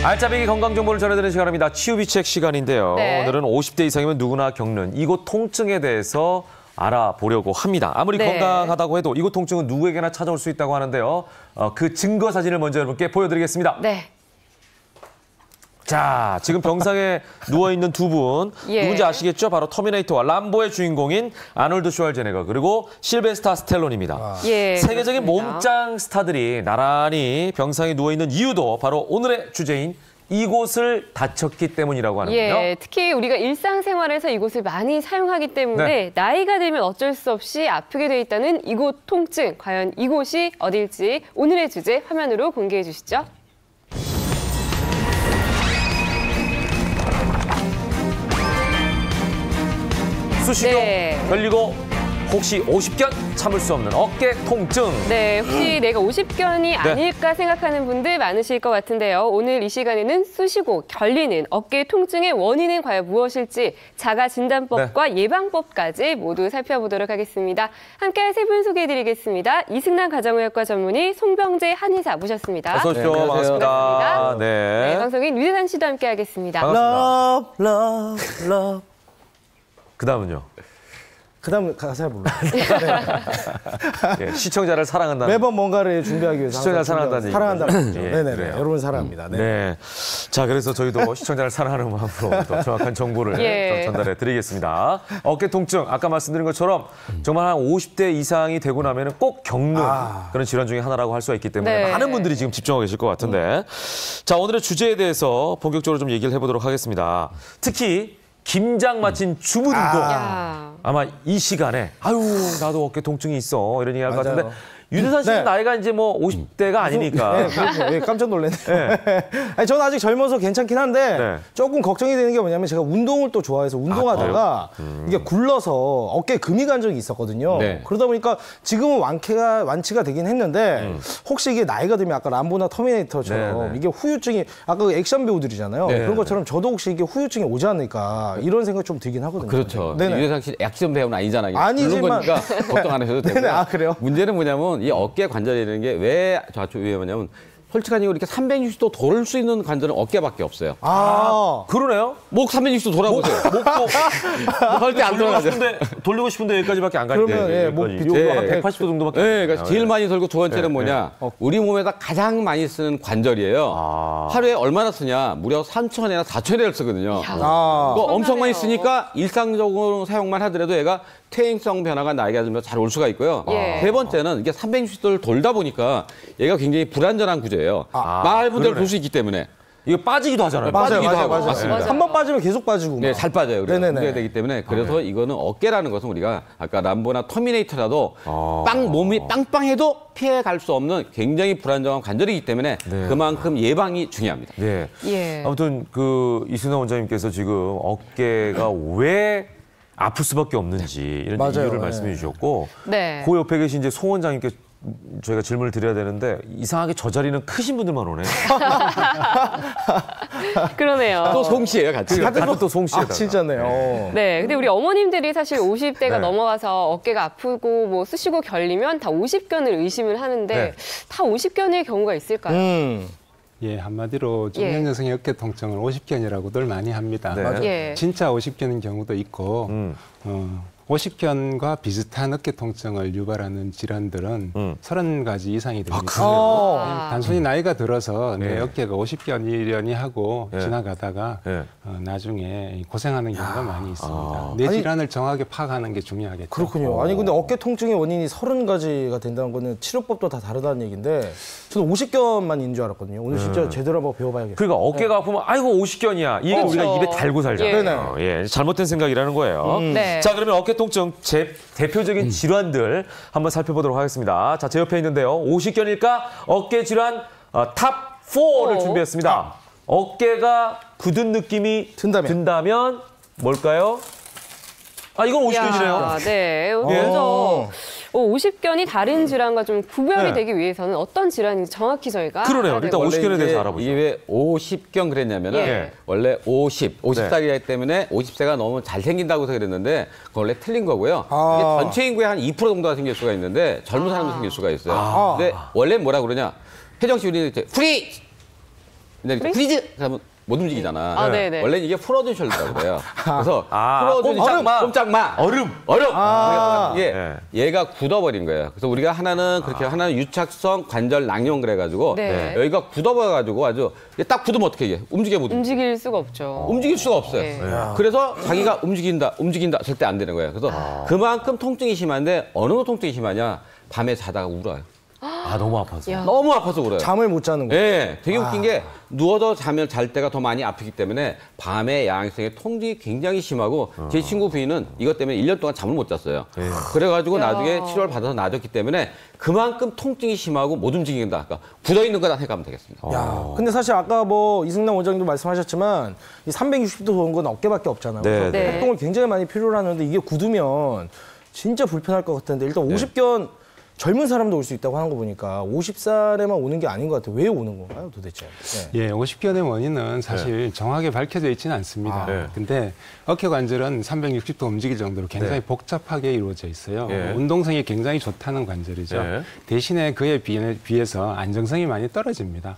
알짜배기 건강정보를 전해드리는 시간입니다. 치유비책 시간인데요. 네. 오늘은 50대 이상이면 누구나 겪는 이곳 통증에 대해서 알아보려고 합니다. 아무리 네. 건강하다고 해도 이곳 통증은 누구에게나 찾아올 수 있다고 하는데요. 그 증거 사진을 먼저 여러분께 보여드리겠습니다. 네. 자, 지금 병상에 누워있는 두 분. 예. 누군지 아시겠죠? 바로 터미네이터와 람보의 주인공인 아놀드 슈왈제네거 그리고 실베스타 스텔론입니다. 예, 세계적인 그렇습니다. 몸짱 스타들이 나란히 병상에 누워있는 이유도 바로 오늘의 주제인 이곳을 다쳤기 때문이라고 하는군요. 예, 특히 우리가 일상생활에서 이곳을 많이 사용하기 때문에 네. 나이가 들면 어쩔 수 없이 아프게 돼 있다는 이곳 통증. 과연 이곳이 어딜지 오늘의 주제 화면으로 공개해 주시죠. 수시로 네. 걸리고 혹시 50견 참을 수 없는 어깨 통증. 네, 혹시 내가 50견이 아닐까 생각하는 분들 많으실 것 같은데요. 오늘 이 시간에는 쑤시고 결리는 어깨 통증의 원인은 과연 무엇일지 자가진단법과 예방법까지 모두 살펴보도록 하겠습니다. 함께할 세 분 소개해드리겠습니다. 이승남 가정의학과 전문의 송병재 한의사 모셨습니다. 어서 오십시오. 네, 반갑습니다. 반갑습니다. 네. 네, 방송인 류대단 씨도 함께하겠습니다. 반갑습니다. 그다음은요. 그다음 가사를 불러. 예, 시청자를 사랑한다는. 매번 뭔가를 준비하기 위해서 시청자를 사랑한다는 사랑한다는 얘기죠. 얘기죠. 예, 네네네. 그래요. 여러분 사랑합니다. 네. 네. 자, 그래서 저희도 시청자를 사랑하는 마음으로 더 정확한 정보를 예. 전달해 드리겠습니다. 어깨 통증, 아까 말씀드린 것처럼 정말 한 50대 이상이 되고 나면 꼭 겪는 그런 질환 중에 하나라고 할 수가 있기 때문에 네. 많은 분들이 지금 집중하고 계실 것 같은데. 자, 오늘의 주제에 대해서 본격적으로 좀 얘기를 해보도록 하겠습니다. 특히 김장 마친 주부들도 야. 아마 이 시간에 아유 나도 어깨 통증이 있어 이런 얘기 할 것 맞아요. 같은데 유대산 씨는 네. 나이가 이제 뭐 50대가 아니니까. 네, 그렇죠. 예, 깜짝 놀랐네. 아니, 저는 아직 젊어서 괜찮긴 한데 네. 조금 걱정이 되는 게 뭐냐면 제가 운동을 또 좋아해서 운동하다가 이게 굴러서 어깨에 금이 간 적이 있었거든요. 네. 그러다 보니까 지금은 완치가 되긴 했는데 혹시 이게 나이가 들면 아까 람보나 터미네이터처럼 네, 네. 이게 후유증이 아까 그 액션 배우들이잖아요. 네, 그런 것처럼 저도 혹시 이게 후유증이 오지 않을까 이런 생각이 좀 들긴 하거든요. 그렇죠. 네네. 유재상 씨 액션 배우는 아니잖아요. 아니지만- 그런 거니까 걱정 안 하셔도 되고요. 네네, 아, 그래요? 문제는 뭐냐면 이 어깨 관절이라는 게 왜 좌초 위험하냐면 솔직하게 이렇게 360도 돌 수 있는 관절은 어깨밖에 없어요. 그러네요. 목 360도 돌아보세요. 목도 절대 안 돌아가죠. 돌리고 싶은데 여기까지밖에 안 가는데. 그러면 예, 목 여기까지. 밑에 한 180도 정도밖에. 네, 그러니까 제일 많이 돌고 두 번째는 뭐냐? 우리 몸에다 가장 많이 쓰는 관절이에요. 하루에 얼마나 쓰냐? 무려 3,000회나 4,000회를 쓰거든요. 그거 엄청 많이 쓰니까 일상적으로 사용만 하더라도 얘가 퇴행성 변화가 나이가 들면 잘 올 수가 있고요. 세 번째는 이게 360도를 돌다 보니까 얘가 굉장히 불안전한 구조예요. 마음대로 돌 수 있기 때문에. 이거 빠지기도 하잖아요. 빠지기도 하고. 맞아요. 맞습니다. 한 번 빠지면 계속 빠지고. 네, 잘 빠져요. 우리가 네네네. 문제가 되기 때문에 그래서 이거는 어깨라는 것은 우리가 아까 람보나 터미네이터라도 몸이 빵빵해도 피해갈 수 없는 굉장히 불안정한 관절이기 때문에 그만큼 예방이 중요합니다. 네. 예. 아무튼 그 이승남 원장님께서 지금 어깨가 왜 아플 수밖에 없는지 이런 이유를 말씀해 주셨고 그 옆에 계신 이제 송 원장님께 저희가 질문을 드려야 되는데 이상하게 저 자리는 크신 분들만 오네. 그러네요. 또 송 씨예요, 같이. 같은 또 송 씨에다가. 진짜네요. 네, 근데 우리 어머님들이 사실 50대가 넘어가서 어깨가 아프고 뭐 쑤시고 결리면 다 50견을 의심을 하는데 다 50견일 경우가 있을까요? 예, 한마디로 중년 여성의 어깨 통증을 50견이라고들 많이 합니다. 진짜 50견인 경우도 있고 50견과 비슷한 어깨 통증을 유발하는 질환들은 30가지 이상이 됩니다. 단순히 나이가 들어서 내 어깨가 50견이려니 하고 지나가다가 나중에 고생하는 경우가 많이 있습니다. 내 질환을 정확하게 파악하는 게 중요하겠죠. 그렇군요. 아니 근데 어깨 통증의 원인이 30가지가 된다는 거는 치료법도 다 다르다는 얘기인데 저는 50견만 있는 줄 알았거든요. 오늘 진짜 제대로 한번 배워봐야겠어요. 그러니까 어깨가 아프면 아이고 50견이야. 이게 우리가 입에 달고 살잖아요. 예, 잘못된 생각이라는 거예요. 자, 그러면 어깨 통증 제 대표적인 질환들 한번 살펴보도록 하겠습니다. 자, 제 옆에 있는데요. 50견일까? 어깨 질환 탑 4를 준비했습니다. 어깨가 굳은 느낌이 든다면 뭘까요? 이건 50견이네요. 네. 먼저 50견이 다른 질환과 좀 구별이 되기 위해서는 어떤 질환인지 정확히 저희가 그러네요. 일단 50견에 대해서 알아보죠. 이게 왜 50견 그랬냐면은 원래 50살이기 때문에 50세가 너무 잘생긴다고 해서 그랬는데 그건 원래 틀린 거고요. 이게 전체 인구의 한 2% 정도가 생길 수가 있는데 젊은 사람도 생길 수가 있어요. 근데 원래 뭐라 그러냐? 혜정 씨 우리 이제 프리즈! 프리즈! 하면 못 움직이잖아. 원래 이게 프로즌 숄더라고 그래요. 그래서 프로즌 꼼짝마. 얼음. 얘가 굳어버린 거예요. 그래서 우리가 하나는 그렇게 하나는 유착성 관절 낭염 그래가지고 여기가 굳어버려가지고 아주 딱 굳으면 어떻게 이게 움직여 못 움직일 수가 없죠. 움직일 수가 없어요. 그래서 자기가 움직인다 절대 안 되는 거예요. 그래서 그만큼 통증이 심한데 어느 통증이 심하냐? 밤에 자다가 울어요. 너무 아파서. 너무 아파서 울어요. 잠을 못 자는 거예요. 네, 되게 웃긴 게 누워서 자면 잘 때가 더 많이 아프기 때문에 밤에 야행성의 통증이 굉장히 심하고 제 친구 부인은 이것 때문에 1년 동안 잠을 못 잤어요. 그래가지고 나중에 치료를 받아서 나아졌기 때문에 그만큼 통증이 심하고 못 움직인다. 그러니까 굳어있는 거다 생각하면 되겠습니다. 근데 사실 아까 뭐 이승남 원장님도 말씀하셨지만 이 360도 도는 건 어깨밖에 없잖아요. 그래서 활동을 굉장히 많이 필요로 하는데 이게 굳으면 진짜 불편할 것 같은데 일단 50견 젊은 사람도 올 수 있다고 하는 거 보니까 50살에만 오는 게 아닌 것 같아요. 왜 오는 건가요, 도대체? 예, 50견의 원인은 사실 정확하게 밝혀져 있지는 않습니다. 근데 어깨 관절은 360도 움직일 정도로 굉장히 복잡하게 이루어져 있어요. 운동성이 굉장히 좋다는 관절이죠. 대신에 그에 비해서 안정성이 많이 떨어집니다.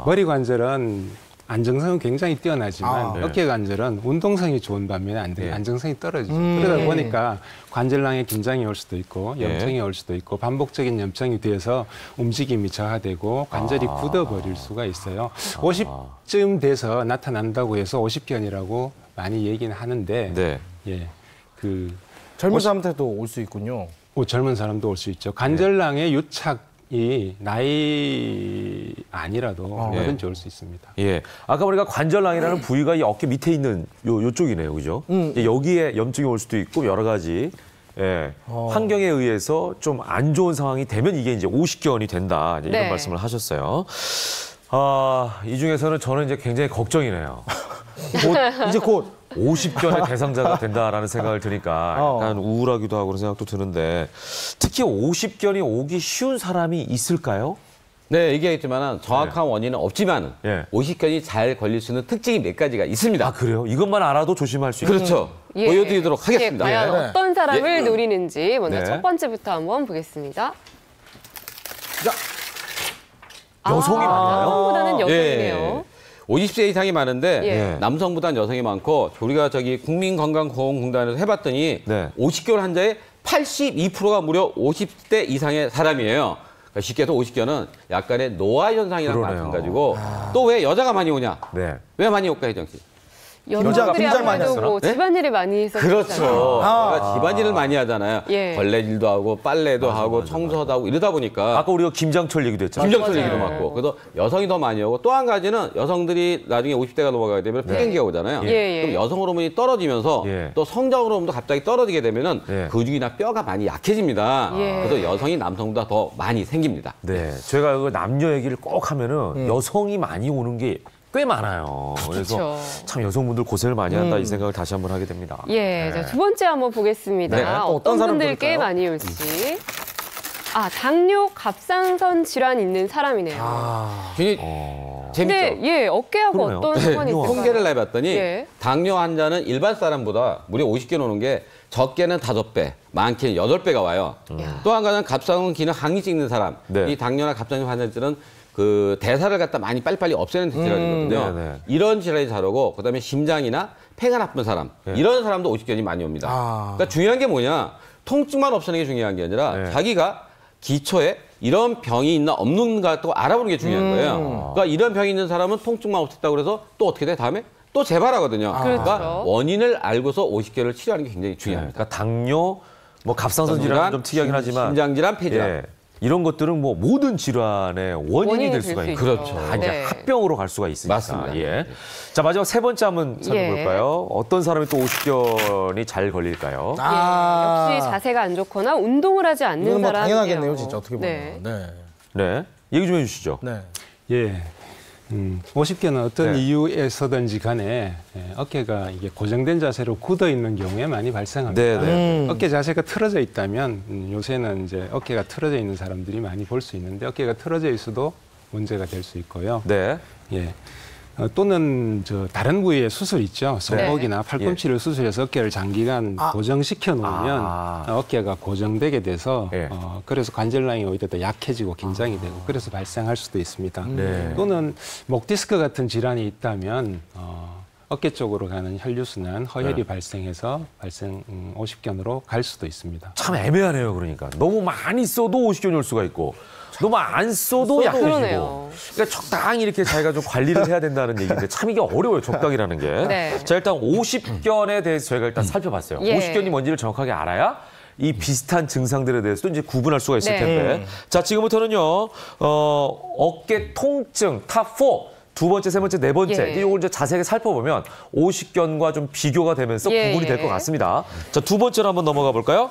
머리 관절은 안정성은 굉장히 뛰어나지만 어깨 관절은 운동성이 좋은 반면에 안정성이 떨어지죠. 그러다 보니까 관절낭에 긴장이 올 수도 있고 염증이 올 수도 있고 반복적인 염증이 돼서 움직임이 저하되고 관절이 굳어버릴 수가 있어요. 50쯤 돼서 나타난다고 해서 50견이라고 많이 얘기는 하는데 젊은 사람한테도 올 수 있군요. 젊은 사람도 올 수 있죠. 관절낭의 유착 이 나이 아니라도 뭐든지 올 수 있습니다. 아까 보니까 관절낭이라는 부위가 이 어깨 밑에 있는 요쪽이네요, 그죠? 여기에 염증이 올 수도 있고 여러 가지 환경에 의해서 좀 안 좋은 상황이 되면 이게 이제 50견이 된다 이런 말씀을 하셨어요. 이 중에서는 저는 이제 굉장히 걱정이네요. 이제 곧 50견의 대상자가 된다라는 생각을 드니까 약간 우울하기도 하고 그런 생각도 드는데 특히 50견이 오기 쉬운 사람이 있을까요? 네, 얘기했지만 정확한 원인은 없지만 50견이 잘 걸릴 수 있는 특징이 몇 가지가 있습니다. 그래요? 이것만 알아도 조심할 수 있어요? 그렇죠. 보여드리도록 하겠습니다. 과연 어떤 사람을 노리는지 먼저 첫 번째부터 한번 보겠습니다. 여성이 많아요? 남성보다는 여성이네요. 50세 이상이 많은데 남성보다는 여성이 많고 우리가 국민건강보험공단에서 해봤더니 50개월 환자의 82%가 무려 50대 이상의 사람이에요. 그러니까 쉽게 해서 50개월은 약간의 노화 현상이랑 마찬가지고 또 왜 여자가 많이 오냐? 왜 많이 올까, 혜정 씨? 여자들이 아무래도 뭐 집안일을 많이 해서 그렇죠. 집안일을 많이 하잖아요. 걸레질도 하고 빨래도 하고 청소도 하고 이러다 보니까 아까 우리가 김장철 얘기도 했잖아요. 김장철 얘기도 맞고 그래서 여성이 더 많이 오고 또 한 가지는 여성들이 나중에 50대가 넘어가게 되면 폐경기가 오잖아요. 그럼 여성 호르몬이 떨어지면서 또 성장 호르몬도 갑자기 떨어지게 되면은 근육이나 뼈가 많이 약해집니다. 그래서 여성이 남성보다 더 많이 생깁니다. 네, 제가 그 남녀 얘기를 꼭 하면은 여성이 많이 오는 게 꽤 많아요. 그래서 참 여성분들 고생을 많이 한다 이 생각을 다시 한번 하게 됩니다. 자, 두 번째 한번 보겠습니다. 어떤 분들 꽤 많이 올지. 당뇨 갑상선 질환 있는 사람이네요. 재밌죠? 어깨하고 어떤 상관이 있을까요? 통계를 해봤더니 당뇨 환자는 일반 사람보다 무려 50개 오는 게 적게는 5배, 많게는 8배가 와요. 또 한 가지는 갑상선 기능 항이증 있는 사람. 이 당뇨나 갑상선 환자들은 그 대사를 갖다 많이 빨리빨리 없애는 질환이거든요. 이런 질환이 잘 오고 그다음에 심장이나 폐가 나쁜 사람 이런 사람도 50견이 많이 옵니다. 그러니까 중요한 게 뭐냐? 통증만 없애는 게 중요한 게 아니라 자기가 기초에 이런 병이 있나 없는가 또 알아보는 게 중요한 거예요. 그러니까 이런 병이 있는 사람은 통증만 없앴다고 그래서 또 어떻게 돼? 다음에 또 재발하거든요. 그러니까 원인을 알고서 50개를 치료하는 게 굉장히 중요합니다. 그러니까 당뇨, 뭐 갑상선 질환 좀 특이하긴 하지만 심장 질환, 폐 질환. 이런 것들은 뭐 모든 질환의 원인이 될 수가 있는 그렇죠. 이제 합병으로 갈 수가 있으니까. 맞습니다. 자, 마지막 세 번째 한번 살펴볼까요? 어떤 사람이 또 50견이 잘 걸릴까요? 역시 자세가 안 좋거나 운동을 하지 않는 사람. 당연하겠네요, 진짜 어떻게 보면. 네. 얘기 좀 해주시죠. 50개는 어떤 이유에서든지 간에 어깨가 이게 고정된 자세로 굳어 있는 경우에 많이 발생합니다. 어깨 자세가 틀어져 있다면 요새는 이제 어깨가 틀어져 있는 사람들이 많이 볼 수 있는데 어깨가 틀어져 있어도 문제가 될 수 있고요. 또는 다른 부위의 수술 있죠. 손목이나 팔꿈치를 수술해서 어깨를 장기간 고정시켜 놓으면 어깨가 고정되게 돼서 그래서 관절량이 오히려 더 약해지고 긴장이 되고 그래서 발생할 수도 있습니다. 또는 목 디스크 같은 질환이 있다면 어깨 쪽으로 가는 혈류순환, 허혈이 발생해서 50견으로 갈 수도 있습니다. 참 애매하네요. 그러니까 너무 많이 써도 50견이 올 수가 있고 너무 안 써도 약해지고. 그러니까 적당히 이렇게 자기가 좀 관리를 해야 된다는 얘기인데 참 이게 어려워요. 적당이라는 게. 자, 일단 50견에 대해서 저희가 일단 살펴봤어요. 50견이 뭔지를 정확하게 알아야 이 비슷한 증상들에 대해서도 이제 구분할 수가 있을 텐데. 자, 지금부터는요. 어깨 통증 탑4. 두 번째, 세 번째, 네 번째. 이걸 이제 자세하게 살펴보면 50견과 좀 비교가 되면서 구분이 될 것 같습니다. 자, 두 번째로 한번 넘어가 볼까요?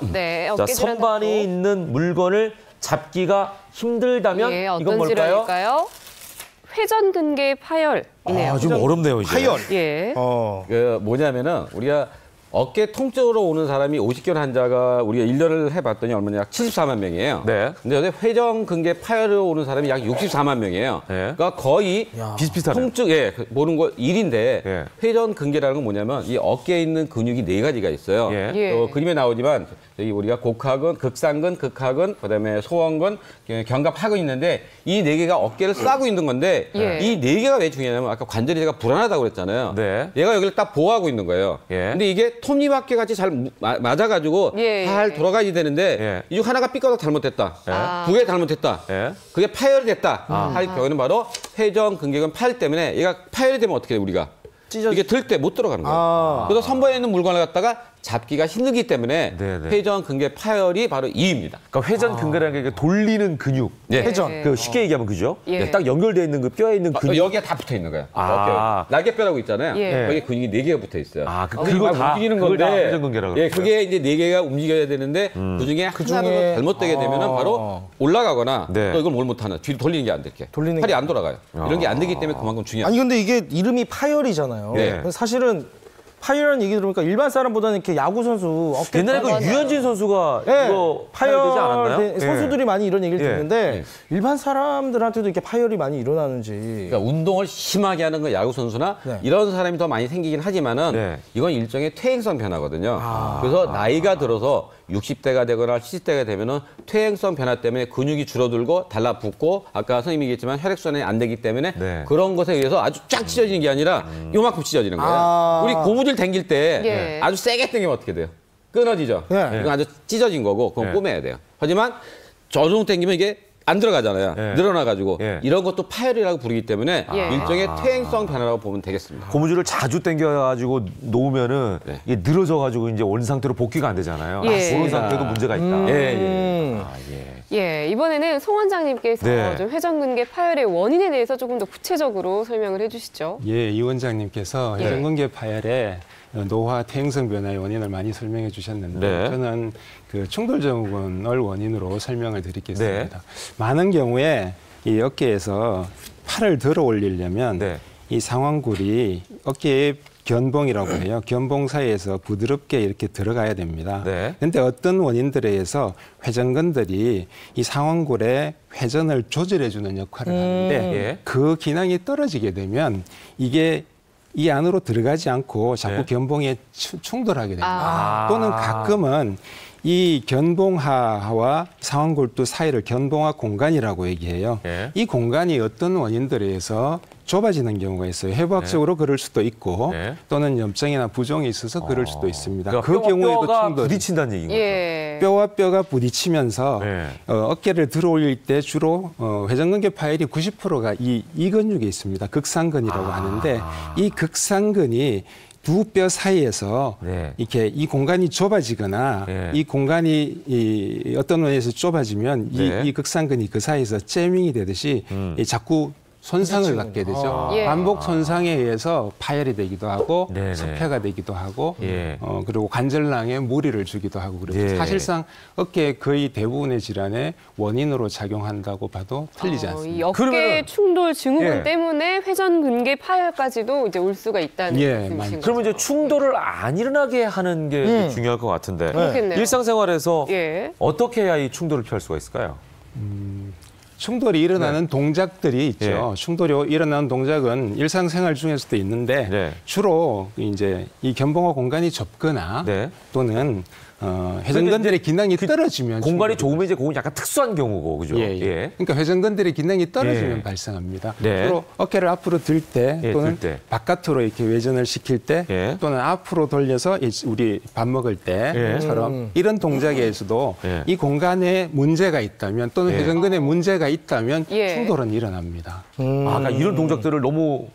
자, 선반이 있는 물건을 잡기가 힘들다면 이건 뭘까요? 질환일까요? 회전근개 파열이네요. 좀 어렵네요, 이제. 파열. 뭐냐면은 우리가 어깨 통증으로 오는 사람이 50견 환자가 우리가 1년을 해봤더니 얼마냐 약 74만 명이에요. 근데 여기 회전근개 파열로 오는 사람이 약 64만 명이에요. 그러니까 거의 비슷비슷하네요. 통증, 보는 거 1인데 회전근개라는 건 뭐냐면 이 어깨에 있는 근육이 4가지가 있어요. 그림에 나오지만 여기 우리가 곡하근, 극상근, 극하근, 그다음에 소원근, 견갑하근이 있는데 이 4개가 어깨를 싸고 있는 건데 이 4개가 왜 중요하냐면 아까 관절이 제가 불안하다고 그랬잖아요. 얘가 여기를 딱 보호하고 있는 거예요. 근데 이게 톱니바퀴 같이 잘 맞아가지고 잘 돌아가야 되는데 이 중 하나가 삐끗하고 잘못됐다. 두 개 잘못됐다. 그게 파열이 됐다. 할 경우에는 바로 회전근개근 파열 때문에 얘가 파열이 되면 어떻게 돼 우리가? 이게 들 때 못 들어가는 거예요. 그래서 선반에 있는 물건을 갖다가 잡기가 힘들기 때문에 회전근개 파열이 바로 이유입니다. 그러니까 회전근개라는 게 돌리는 근육. 회전. 그 쉽게 얘기하면 그죠? 딱 연결되어 있는 그 뼈에 있는 근육. 여기가 다 붙어 있는 거예요. 날개뼈라고 있잖아요. 거기 근육이 4개가 붙어 있어요. 그거 다 움직이는 건데. 회전근개라고 그래요. 그게 이제 4개가 움직여야 되는데 그중에 하나가 잘못되게 되면은 바로 올라가거나 또 이걸 뭘 못하나 뒤로 돌리는 게 안 될게. 팔이 안 돌아가요. 이런 게 안 되기 때문에 그만큼 중요해요. 아니 근데 이게 이름이 파열이잖아요. 사실은 파열이라는 얘기 들으니까 일반 사람보다는 이렇게 야구 선수 어깨 옛날에 그 유현진 선수가 이거 파열되지 않았나요? 네, 선수들이 많이 이런 얘기를 듣는데 일반 사람들한테도 이렇게 파열이 많이 일어나는지. 그러니까 운동을 심하게 하는 그 야구 선수나 이런 사람이 더 많이 생기긴 하지만은 이건 일종의 퇴행성 변화거든요. 그래서 나이가 들어서 60대가 되거나 70대가 되면은 퇴행성 변화 때문에 근육이 줄어들고 달라붙고 아까 선생님이 얘기했지만 혈액순환이 안 되기 때문에 그런 것에 의해서 아주 쫙 찢어지는 게 아니라 요만큼 찢어지는 거예요. 우리 고무줄 당길 때 아주 세게 당기면 어떻게 돼요? 끊어지죠. 이건 아주 찢어진 거고 그건 꼬매야 돼요. 하지만 저 정도 당기면 이게 안 들어가잖아요. 늘어나가지고 이런 것도 파열이라고 부르기 때문에 일종의 퇴행성 변화라고 보면 되겠습니다. 고무줄을 자주 당겨가지고 놓으면은 이게 늘어져가지고 이제 원 상태로 복귀가 안 되잖아요. 그런 상태도 문제가 있다. 이번에는 송 원장님께서 좀 회전근개 파열의 원인에 대해서 조금 더 구체적으로 설명을 해주시죠. 이 원장님께서 회전근개 파열의 노화 퇴행성 변화의 원인을 많이 설명해 주셨는데 저는 그 충돌증후군을 원인으로 설명을 드리겠습니다. 많은 경우에 이 어깨에서 팔을 들어 올리려면 이 상완골이 어깨의 견봉이라고 해요. 견봉 사이에서 부드럽게 이렇게 들어가야 됩니다. 그런데 어떤 원인들에 의해서 회전근들이 이 상완골의 회전을 조절해주는 역할을 하는데 그 기능이 떨어지게 되면 이게 이 안으로 들어가지 않고 자꾸 견봉에 충돌하게 됩니다. 또는 가끔은 이 견봉하와 상완골두 사이를 견봉하 공간이라고 얘기해요. 이 공간이 어떤 원인들에 의해서 좁아지는 경우가 있어요. 해부학적으로 그럴 수도 있고 또는 염증이나 부종이 있어서 그럴 수도 있습니다. 그러니까 그 경우에도 뼈가 부딪힌다는 얘기인 거죠. 뼈와 뼈가 부딪히면서 어깨를 들어 올릴 때 주로 회전근개 파열이 90%가 이 근육에 있습니다. 극상근이라고 하는데 이 극상근이 두 뼈 사이에서 이렇게 이 공간이 좁아지거나 이 공간이 어떤 원인에서 좁아지면 이 극상근이 그 사이에서 잼밍이 되듯이 자꾸 손상을 갖게 되죠. 반복 손상에 의해서 파열이 되기도 하고 섭폐가 되기도 하고 그리고 관절낭에 무리를 주기도 하고 그래서 사실상 어깨의 거의 대부분의 질환의 원인으로 작용한다고 봐도 틀리지 않습니다. 이 어깨 충돌 증후군 때문에 회전근개 파열까지도 이제 올 수가 있다는 말씀이신 거죠. 그러면 이제 충돌을 안 일어나게 하는 게 중요할 것 같은데 일상생활에서 어떻게 해야 이 충돌을 피할 수가 있을까요? 충돌이 일어나는 동작들이 있죠. 충돌이 일어나는 동작은 일상생활 중에서도 있는데 주로 이제 이 견봉화 공간이 좁거나 또는 회전근들의 기능이 떨어지면 공간이 좁으면 이제 그건 약간 특수한 경우고 그죠? 그러니까 회전근들의 기능이 떨어지면 발생합니다. 주로 어깨를 앞으로 들 때 또는 바깥으로 이렇게 회전을 시킬 때 또는 앞으로 돌려서 우리 밥 먹을 때처럼 이런 동작에서도 이 공간에 문제가 있다면 또는 회전근에 문제가 있다면 충돌은 일어납니다. 그러니까 이런 동작들을 너무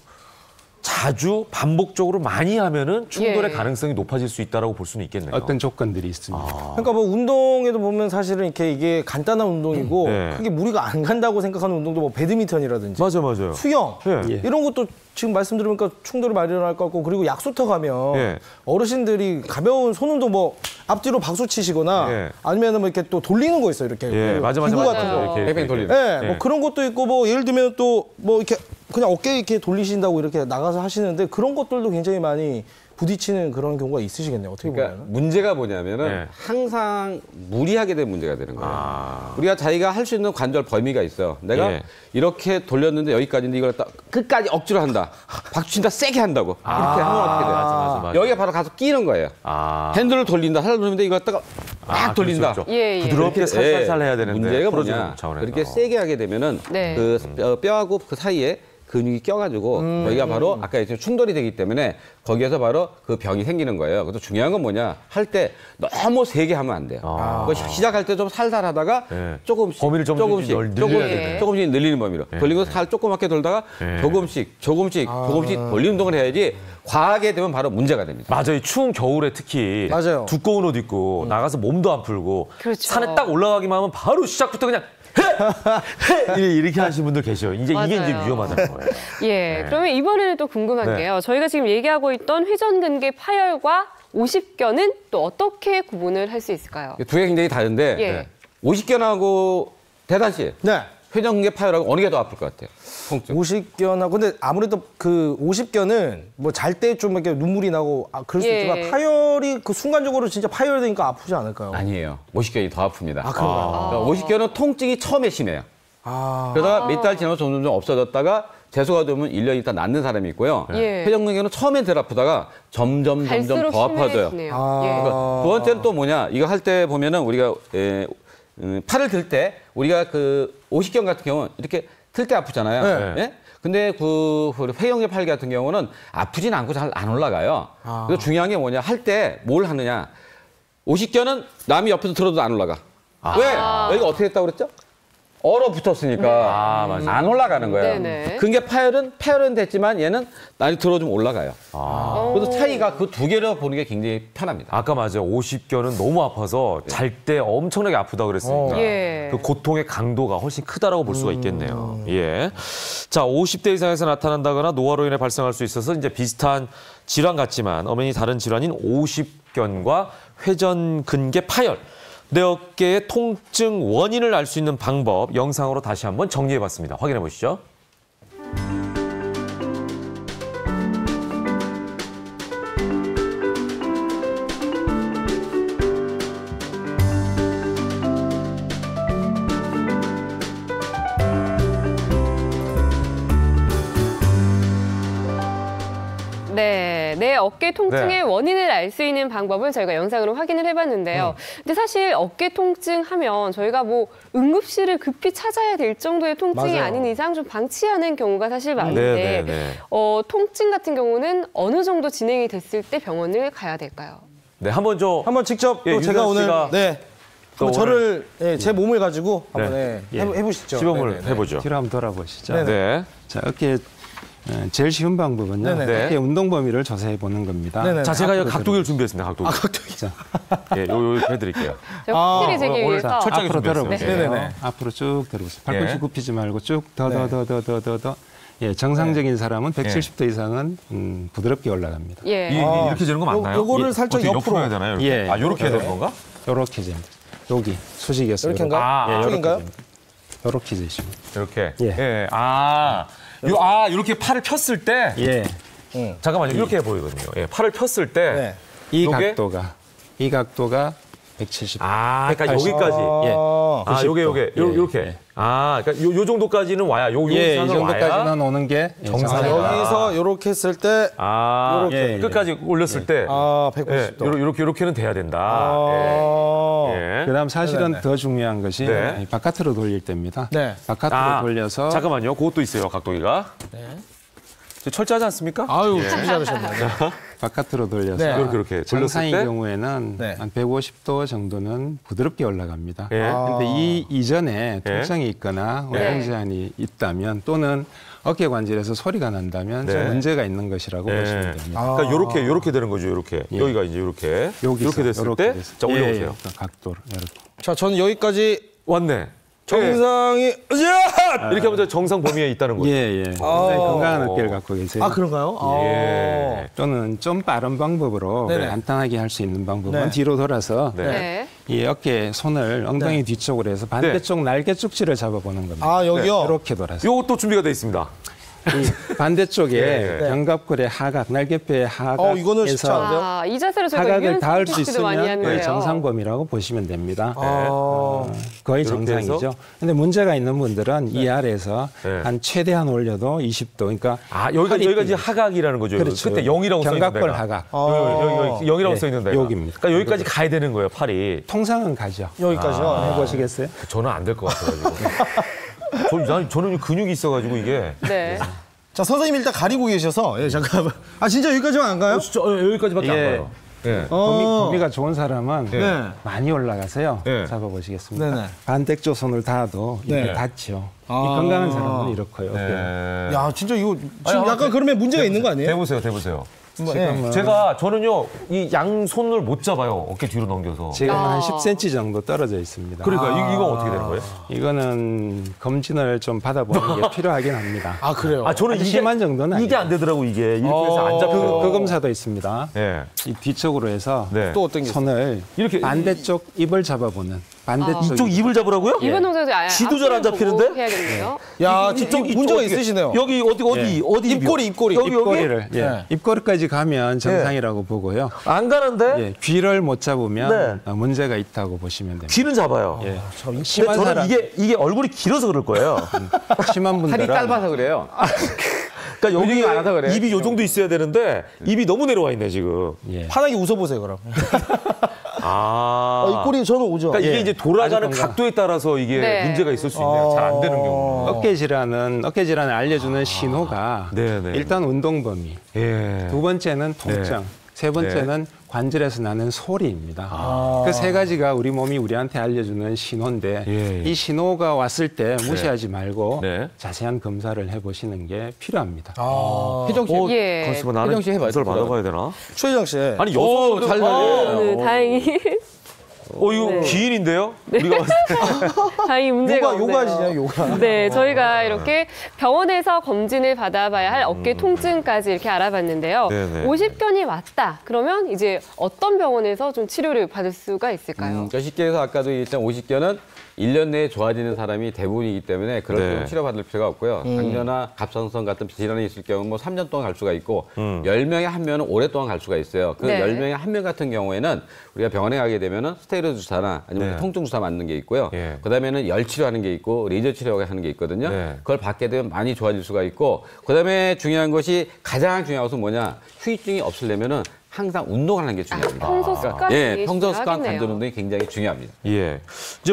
자주 반복적으로 많이 하면은 충돌의 가능성이 높아질 수 있다라고 볼 수는 있겠네요. 어떤 조건들이 있습니다. 그러니까 뭐 운동에도 보면 사실은 이게 간단한 운동이고 크게 무리가 안 간다고 생각하는 운동도 뭐 배드민턴이라든지 맞아요. 수영 이런 것도 지금 말씀 들으니까 충돌이 많이 일어날 것 같고 그리고 약수터 가면 어르신들이 가벼운 손운동 뭐 앞뒤로 박수 치시거나 아니면은 뭐 이렇게 또 돌리는 거 있어요. 이렇게 맞아. 같은 거. 뺑뺑 돌리는. 뭐 그런 것도 있고 뭐 예를 들면 또 뭐 이렇게 그냥 어깨 이렇게 돌리신다고 이렇게 나가서 하시는데 그런 것들도 굉장히 많이 부딪히는 그런 경우가 있으시겠네요. 어떻게 보면. 문제가 뭐냐면은 항상 무리하게 된 문제가 되는 거예요. 우리가 자기가 할 수 있는 관절 범위가 있어요. 내가 이렇게 돌렸는데 여기까지인데 이걸 끝까지 억지로 한다. 박수 친다 세게 한다고. 이렇게 하면 어떻게 돼요? 맞아. 여기가 바로 가서 끼는 거예요. 핸들을 돌린다. 살살 돌리는데 이거 갖다가 막 돌린다. 그렇죠. 부드럽게 살살 해야 되는데. 문제가 뭐냐. 그렇게 세게 하게 되면은 그 뼈하고 그 사이에 근육이 껴가지고 여기가 바로 아까 얘기했지만 충돌이 되기 때문에 거기에서 바로 그 병이 생기는 거예요. 그래서 중요한 건 뭐냐 할 때 너무 세게 하면 안 돼요. 시작할 때 좀 살살 하다가 조금씩 범위를 조금씩 늘리는 범위로 돌리고 살 조그맣게 돌다가 조금씩 돌리는 운동을 해야지 과하게 되면 바로 문제가 됩니다. 맞아요. 추운 겨울에 특히 두꺼운 옷 입고 나가서 몸도 안 풀고 산에 딱 올라가기만 하면 바로 시작부터 그냥 이렇게 하시는 분들 계셔요. 이게 이제 위험하다는 거예요. 그러면 이번에는 또 궁금한 게요. 저희가 지금 얘기하고 있던 회전근개 파열과 50견은 또 어떻게 구분을 할 수 있을까요? 두 개 굉장히 다른데 50견하고 대단 씨 회전근개 파열하고 어느 게 더 아플 것 같아요? 50견하고 근데 아무래도 그 50견은 뭐 잘 때 좀 이렇게 눈물이 나고 그럴 수 있지만 파열 파열이 그 순간적으로 진짜 파열되니까 아프지 않을까요? 아니에요. 오십견이 더 아픕니다. 아, 그런가요? 오십견은 통증이 처음에 심해요. 그러다가 몇 달 지나서 점점 없어졌다가 재수가 되면 1년 있다 낫는 사람이 있고요. 회전근개는 처음엔 덜 아프다가 점점 더 아파져요. 그러니까 두 번째는 또 뭐냐? 이거 할 때 보면은 우리가 팔을 들 때 우리가 그 오십견 같은 경우는 이렇게 들 때 아프잖아요. 예? 근데 그 회영의 팔 같은 경우는 아프진 않고 잘 안 올라가요. 그래서 중요한 게 뭐냐? 할 때 뭘 하느냐? 오십견은 남이 옆에서 들어도 안 올라가. 왜? 여기가 어떻게 됐다고 그랬죠? 얼어붙었으니까 안 올라가는 거예요. 근데 파열은 됐지만 얘는 날이 들어주면 올라가요. 그래서 차이가 그 두 개로 보는 게 굉장히 편합니다. 아까 맞아요. 오십견은 너무 아파서 잘 때 엄청나게 아프다 그랬으니까 그 고통의 강도가 훨씬 크다라고 볼 수가 있겠네요. 예. 자, 50대 이상에서 나타난다거나 노화로 인해 발생할 수 있어서 이제 비슷한 질환 같지만 엄연히 다른 질환인 오십견과 회전근개 파열. 내 어깨의 통증 원인을 알 수 있는 방법 영상으로 다시 한번 정리해봤습니다. 확인해 보시죠. 네, 내 어깨 통증의 원인을 알 수 있는 방법은 저희가 영상으로 확인을 해봤는데요. 근데 사실 어깨 통증 하면 저희가 뭐 응급실을 급히 찾아야 될 정도의 통증이 아닌 이상 좀 방치하는 경우가 사실 많은데 통증 같은 경우는 어느 정도 진행이 됐을 때 병원을 가야 될까요? 네, 한번 직접 또 제가 오늘 한번 저를 제 몸을 가지고 한번 해보시죠. 시범을 해보죠. 뒤로 한번 돌아보시죠. 네. 자, 어깨 제일 쉬운 방법은요. 어깨 운동 범위를 조사해 보는 겁니다. 자, 제가 각도기를 준비했습니다. 각도기. 각도기. 자, 요 해드릴게요. 확실히 제기 위해서 철저하게 앞으로 준비했어요. 들어보세요. 앞으로 쭉 들어보세요. 팔꿈치 굽히지 말고 쭉 더. 예, 정상적인 사람은 170도 이상은 부드럽게 올라갑니다. 이렇게 되는 거 맞나요? 요거를 살짝 옆으로 해야 되나요? 이렇게? 이렇게 해야 되는 건가? 요렇게 됩니다. 여기 수직에서 이렇게인가? 이쪽인가요? 요렇게 되십니다. 이렇게. 이렇게 팔을 폈을 때. 잠깐만요. 이렇게 보이거든요. 팔을 폈을 때. 이 각도가 170. 그러니까 여기까지. 요게. 이렇게. 그러니까 요 정도까지는 와야. 이 정도까지는 오는 게 정상이다. 여기서 이렇게 했을 때. 이렇게. 끝까지 올렸을 때. 150도. 이렇게는 돼야 된다. 그다음 사실은 더 중요한 것이 바깥으로 돌릴 때입니다. 바깥으로 돌려서. 잠깐만요. 그것도 있어요. 각도기가. 철저하지 않습니까? 준비 잘하셨네요. 바깥으로 돌려서 이렇게 정상의 경우에는 한 150도 정도는 부드럽게 올라갑니다. 그런데 이 이전에 통증이 있거나 운동 제한이 있다면 또는 어깨 관절에서 소리가 난다면 좀 문제가 있는 것이라고 보시면 됩니다. 그러니까 이렇게 되는 거죠. 이렇게. 여기가 이제 이렇게 됐을 때, 자 올려보세요. 각도를 이렇게. 자, 저는 여기까지 왔네. 정상이 이렇게 하면 정상 범위에 있다는 거죠. 굉장히 건강한 어깨를 갖고 계세요. 그런가요? 또는 좀 빠른 방법으로 간단하게 할 수 있는 방법은 뒤로 돌아서 이 어깨 손을 엉덩이 뒤쪽으로 해서 반대쪽 날개 쪽지를 잡아보는 겁니다. 여기요? 이렇게 돌아서. 이것도 준비가 돼 있습니다. 이 반대쪽에 견갑골의 하각, 날개뼈의 이거는 쉽지 하각에서 않은데요? 이 자세로 저희가 하각을 닿을 수 유연성 많이 있으면 거의 하는데요. 정상범위라고 보시면 됩니다. 거의 정상이죠. 근데 문제가 있는 분들은 이 아래에서 한 최대한 올려도 20도. 그러니까 여기가 이제 하각이라는 거죠. 그렇죠. 그때 0이라고 써 있는 견갑골 하각. 여기 0이라고 써 있는 데가. 여기입니다. 그러니까 여기까지 가야 되는 거예요, 팔이. 통상은 가죠. 여기까지요? 해보시겠어요? 저는 안 될 것 같아가지고. 저는 근육이 있어가지고 이게. 자, 선생님 일단 가리고 계셔서 잠깐만. 진짜 여기까지만 안 가요? 진짜 여기까지밖에 안 가요. 범위가 좋은 사람은 많이 올라가서요. 잡아보시겠습니다. 반대쪽 손을 닿아도 이렇게 닿죠. 이 건강한 사람은 이렇고요. 야, 진짜 이거 지금 약간 그러면 문제가 있는 거 아니에요? 대보세요. 저는요 이 양손을 못 잡아요. 어깨 뒤로 넘겨서. 지금 한 10cm 정도 떨어져 있습니다. 그러니까 이건 어떻게 되는 거예요? 이거는 검진을 좀 받아보는 게 필요하긴 합니다. 그래요? 저는 이게 심한 정도는 이게 안 되더라고 이게. 이렇게 해서 안 잡혀요. 그 검사도 있습니다. 이 뒤쪽으로 해서 또 어떤 게 손을 이렇게 반대쪽 입을 잡아보는. 반대쪽 이쪽 입을 잡으라고요? 이번 동작도 지도 잘 안 잡히는데? 해야겠네요. 야, 직접 문제가 있으시네요. 여기 어디 입꼬리. 입꼬리를 입꼬리까지 가면 정상이라고 보고요. 안 가는데? 귀를 못 잡으면 문제가 있다고 보시면 됩니다. 귀는 잡아요. 심한 저는 사람 이게 얼굴이 길어서 그럴 거예요. 심한 분들은 살이 짧아서 그래요. 그러니까 여기 많아서 그래요. 입이 요 정도 있어야 되는데 입이 너무 내려와 있네 지금. 환하게 웃어보세요 그럼. 이 꼬리 저는 오죠. 그러니까 이게 이제 돌아가는 각도에 따라서 이게 문제가 있을 수 있네요. 잘 안 되는 경우. 어깨 질환을 알려주는 신호가 일단 운동 범위, 두 번째는 통증, 세 번째는 관절에서 나는 소리입니다. 그 세 가지가 우리 몸이 우리한테 알려주는 신호인데 이 신호가 왔을 때 무시하지 말고 자세한 검사를 해보시는 게 필요합니다. 혜정 씨, 혜정 씨 해봐요. 검사를 받아봐야 되나? 최혜정 씨. 아니 여성들 잘 살려요. 네, 다행히. 이거 기인인데요? 우리가 봤을 때. 다행히 문제가 없네요. 요가시죠, 요가. 네, 저희가 이렇게 병원에서 검진을 받아봐야 할 어깨 통증까지 이렇게 알아봤는데요. 50견이 왔다. 그러면 이제 어떤 병원에서 좀 치료를 받을 수가 있을까요? 쉽게 해서 아까도 얘기했던 50견은 1년 내에 좋아지는 사람이 대부분이기 때문에 그럴 경우 치료받을 필요가 없고요. 당뇨나 갑상선 같은 질환이 있을 경우 뭐 3년 동안 갈 수가 있고 10명에 한 명은 오랫동안 갈 수가 있어요. 그 10명에 한 명 같은 경우에는 우리가 병원에 가게 되면은 스테로이드 주사나 아니면 통증 주사 맞는 게 있고요. 그다음에는 열 치료하는 게 있고 레이저 치료하는 게 있거든요. 그걸 받게 되면 많이 좋아질 수가 있고 그다음에 중요한 것이 가장 중요한 것은 뭐냐? 후유증이 없으려면은 항상 운동하는 게 중요합니다. 평소 습관이 평소 습관 관절 운동이 굉장히 중요합니다. 이제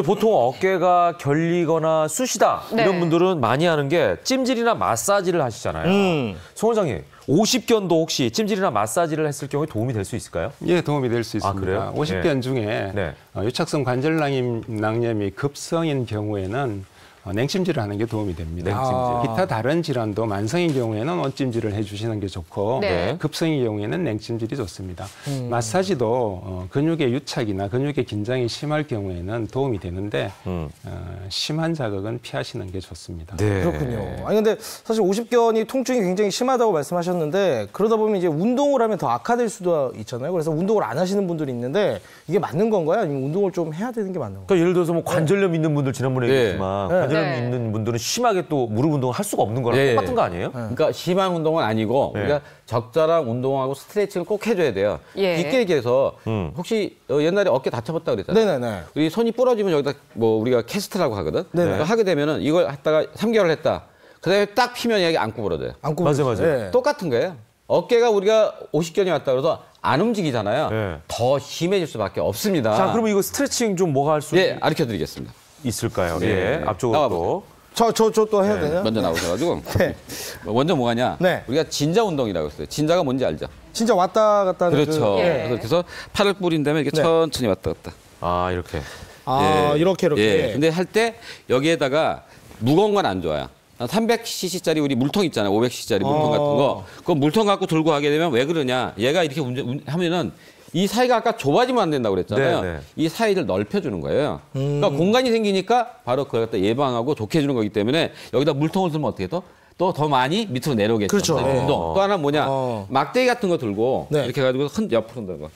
보통 어깨가 결리거나 쑤시다 이런 분들은 많이 하는 게 찜질이나 마사지를 하시잖아요. 송 원장님, 50견도 혹시 찜질이나 마사지를 했을 경우에 도움이 될 수 있을까요? 예, 도움이 될 수 있습니다. 그래요? 50견 중에 유착성 관절낭염이 급성인 경우에는 냉찜질을 하는 게 도움이 됩니다. 기타 다른 질환도 만성인 경우에는 온찜질을 해주시는 게 좋고 급성인 경우에는 냉찜질이 좋습니다. 마사지도 근육의 유착이나 근육의 긴장이 심할 경우에는 도움이 되는데 심한 자극은 피하시는 게 좋습니다. 그렇군요. 아니 근데 사실 50견이 통증이 굉장히 심하다고 말씀하셨는데 그러다 보면 이제 운동을 하면 더 악화될 수도 있잖아요. 그래서 운동을 안 하시는 분들이 있는데 이게 맞는 건가요? 아니면 운동을 좀 해야 되는 게 맞는 건가요? 그러니까 예를 들어서 뭐 관절염 있는 분들 지난번에 얘기했지만 관절염 있는 분들은 심하게 또 무릎 운동을 할 수가 없는 거랑 똑같은 거 아니에요? 그러니까 심한 운동은 아니고 우리가 적절한 운동하고 스트레칭을 꼭 해줘야 돼요. 쉽게 얘기해서 혹시 옛날에 어깨 다쳐봤다 그랬잖아요. 우리 손이 부러지면 여기다 뭐 우리가 캐스트라고 하거든. 하게 되면은 이걸 했다가 3개월 했다. 그다음에 딱 피면 여기 안 구부러져요. 맞아요. 똑같은 거예요. 어깨가 우리가 50견이 왔다 그래서 안 움직이잖아요. 더 심해질 수밖에 없습니다. 자, 그러면 이거 스트레칭 좀 뭐가 할 수 가르쳐드리겠습니다. 있을까요? 앞쪽으로 또. 저 또 해야 되나요? 먼저 나오셔가지고. 먼저 뭐가 냐 우리가 진자 운동이라고 했어요. 진자가 뭔지 알죠? 진짜 왔다 갔다 하는 그렇죠. 그래서 팔을 뿌린 다음에 이렇게 천천히 왔다 갔다. 이렇게. 이렇게. 근데 할 때 여기에다가 무거운 건 안 좋아요. 300cc짜리 우리 물통 있잖아요. 500cc짜리 물통 같은 거. 그 물통 갖고 들고 가게 되면 왜 그러냐? 얘가 이렇게 하면은 이 사이가 아까 좁아지면 안 된다고 그랬잖아요. 이 사이를 넓혀주는 거예요. 그러니까 공간이 생기니까 바로 그걸 갖다 예방하고 좋게 해주는 거기 때문에 여기다 물통을 들면 어떻게 또 더 많이 밑으로 내려오겠죠. 그렇죠. 또 하나 뭐냐? 막대기 같은 거 들고 이렇게 해가지고 옆으로 흔들고.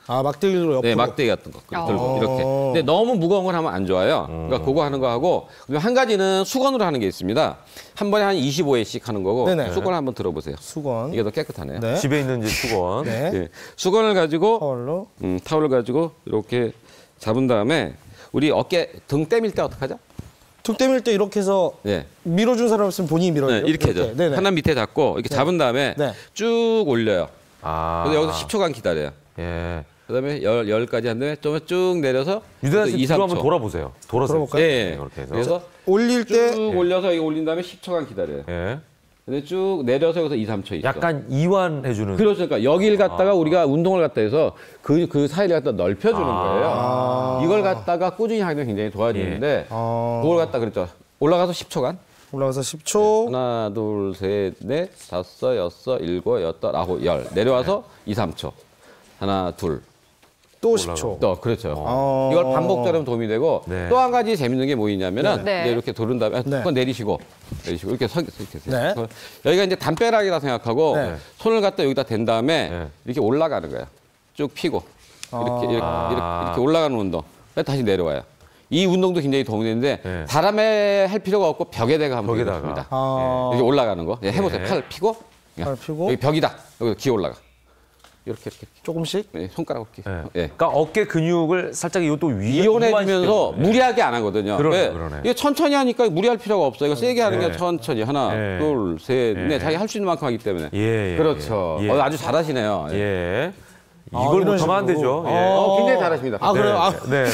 막대기로 옆으로. 막대기 같은 거 들고 이렇게. 근데 너무 무거운 걸 하면 안 좋아요. 그러니까 그거 하는 거 하고 그리고 한 가지는 수건으로 하는 게 있습니다. 한 번에 한 25회씩 하는 거고 수건 한번 들어보세요. 수건. 이게 더 깨끗하네요. 집에 있는 이제 수건. 수건을 가지고 타올을 가지고 이렇게 잡은 다음에 우리 어깨 등 떼밀 때 어떡하죠? 등 떼밀 때 이렇게 해서 밀어준 사람 있으면 본인이 밀어요. 이렇게 해죠. 하나 밑에 잡고 이렇게 잡은 다음에 쭉 올려요. 그래서 여기서 10초간 기다려요. 그다음에 열까지 한 다음에 좀 쭉 내려서 유대한 씨 뒤로 한번 돌아보세요. 돌아볼까요? 이렇게 해서. 그래서 올릴 때 쭉 올려서 이거 올린 다음에 10초간 기다려요. 근데 쭉 내려서 여기서 2, 3초 있어. 약간 이완해주는. 그러니까 여길 갖다가 우리가 운동을 갖다 해서 그 사이를 갖다 넓혀주는 거예요. 이걸 갖다가 꾸준히 하면 굉장히 좋아지는데 그걸 갖다 그랬죠. 올라가서 10초간. 올라가서 10초. 하나, 둘, 셋, 넷, 다섯, 여섯, 일곱, 여덟, 아홉, 열. 내려와서 2, 3초. 하나, 둘. 또 10초. 또 그렇죠. 이걸 반복적으로 도움이 되고 또 한 가지 재밌는 게 뭐 있냐면은 이렇게 돌은 다음에 그건 내리시고 이렇게 서 계세요. 여기가 이제 담벼락이라 생각하고 손을 갖다 여기다 댄 다음에 이렇게 올라가는 거예요. 쭉 피고 이렇게 올라가는 운동. 다시 내려와요. 이 운동도 굉장히 도움이 되는데 네. 바람에 할 필요가 없고 벽에다가 하면 되겠습니다. 이렇게 올라가는 거. 예, 해보세요. 네. 팔 펴고. 팔 펴고. 여기 벽이다. 여기 기어 올라가. 이렇게. 조금씩? 네, 손가락 어깨. 네. 예. 그러니까 어깨 근육을 살짝 이것도 이완해주면서 무리하게 안 하거든요. 그러네. 이거 천천히 하니까 무리할 필요가 없어요. 이거 세게 하는 네. 게 천천히 하나, 네. 둘, 셋, 네. 넷. 자기 할 수 있는 만큼 하기 때문에. 예, 그렇죠. 예. 아주 잘하시네요. 예. 이걸 못하면 안 되죠. 예. 굉장히 잘하십니다. 아, 그래요? 네.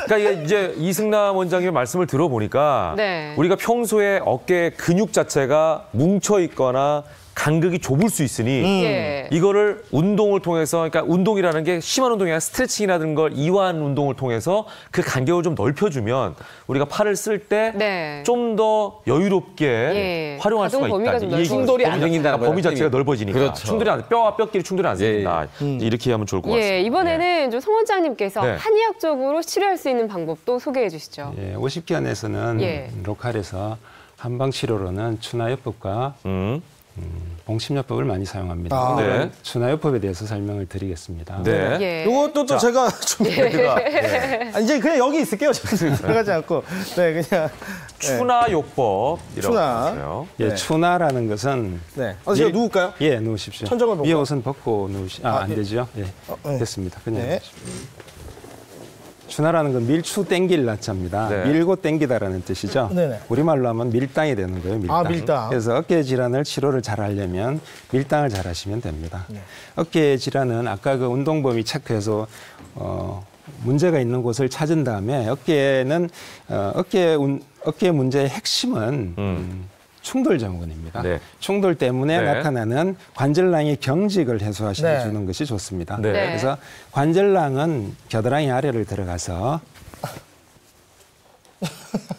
그러니까 이제 이승남 원장님의 말씀을 들어보니까 네. 우리가 평소에 어깨 근육 자체가 뭉쳐 있거나 간극이 좁을 수 있으니 예. 이거를 운동을 통해서, 그러니까 운동이라는 게 심한 운동이 아니라 스트레칭이라는 걸 이완 운동을 통해서 그 간격을 좀 넓혀주면 우리가 팔을 쓸 때 좀 더 여유롭게 예. 활용할 수가 가동 범위가 있다. 좀 이 얘기- 충돌이 안 생긴다는 범위 거예요, 자체가 넓어지니까. 그렇죠. 충돌이 안, 뼈와 뼈끼리 충돌이 안 생긴다. 이렇게 하면 좋을 것 같습니다. 예, 이번에는 좀 송 원장님께서 네. 한의학적으로 치료할 수 있는 방법도 소개해 주시죠. 예, 50견에서는 예. 로컬에서 한방 치료로는 추나요법과 봉침요법을 많이 사용합니다. 아, 오늘은 네. 추나요법에 대해서 설명을 드리겠습니다. 네. 예. 이것도 또 제가 좀 이제 그냥 여기 있을게요. 저는 들어가지 않고. 네, 그냥. 추나요법이라고 추나. 있어요. 예, 네. 추나라는 것은 네. 제가 누울까요? 예, 누우십시오. 천정을 볼까요? 위에 옷은 벗고 안 예. 되죠? 예. 네. 됐습니다. 그냥 네. 추나라는 건 밀추 땡길 나자입니다. 네. 밀고 땡기다라는 뜻이죠. 네네. 우리말로 하면 밀당이 되는 거예요. 밀당. 아, 밀당. 그래서 어깨 질환을 치료를 잘 하려면 밀당을 잘 하시면 됩니다. 네. 어깨 질환은 아까 그 운동 범위 체크해서 문제가 있는 곳을 찾은 다음에 어깨는 어깨 문제의 핵심은 충돌 증후군입니다. 네. 충돌 때문에 네. 나타나는 관절낭의 경직을 해소하시켜 네. 주는 것이 좋습니다. 네. 네. 그래서 관절낭은 겨드랑이 아래를 들어가서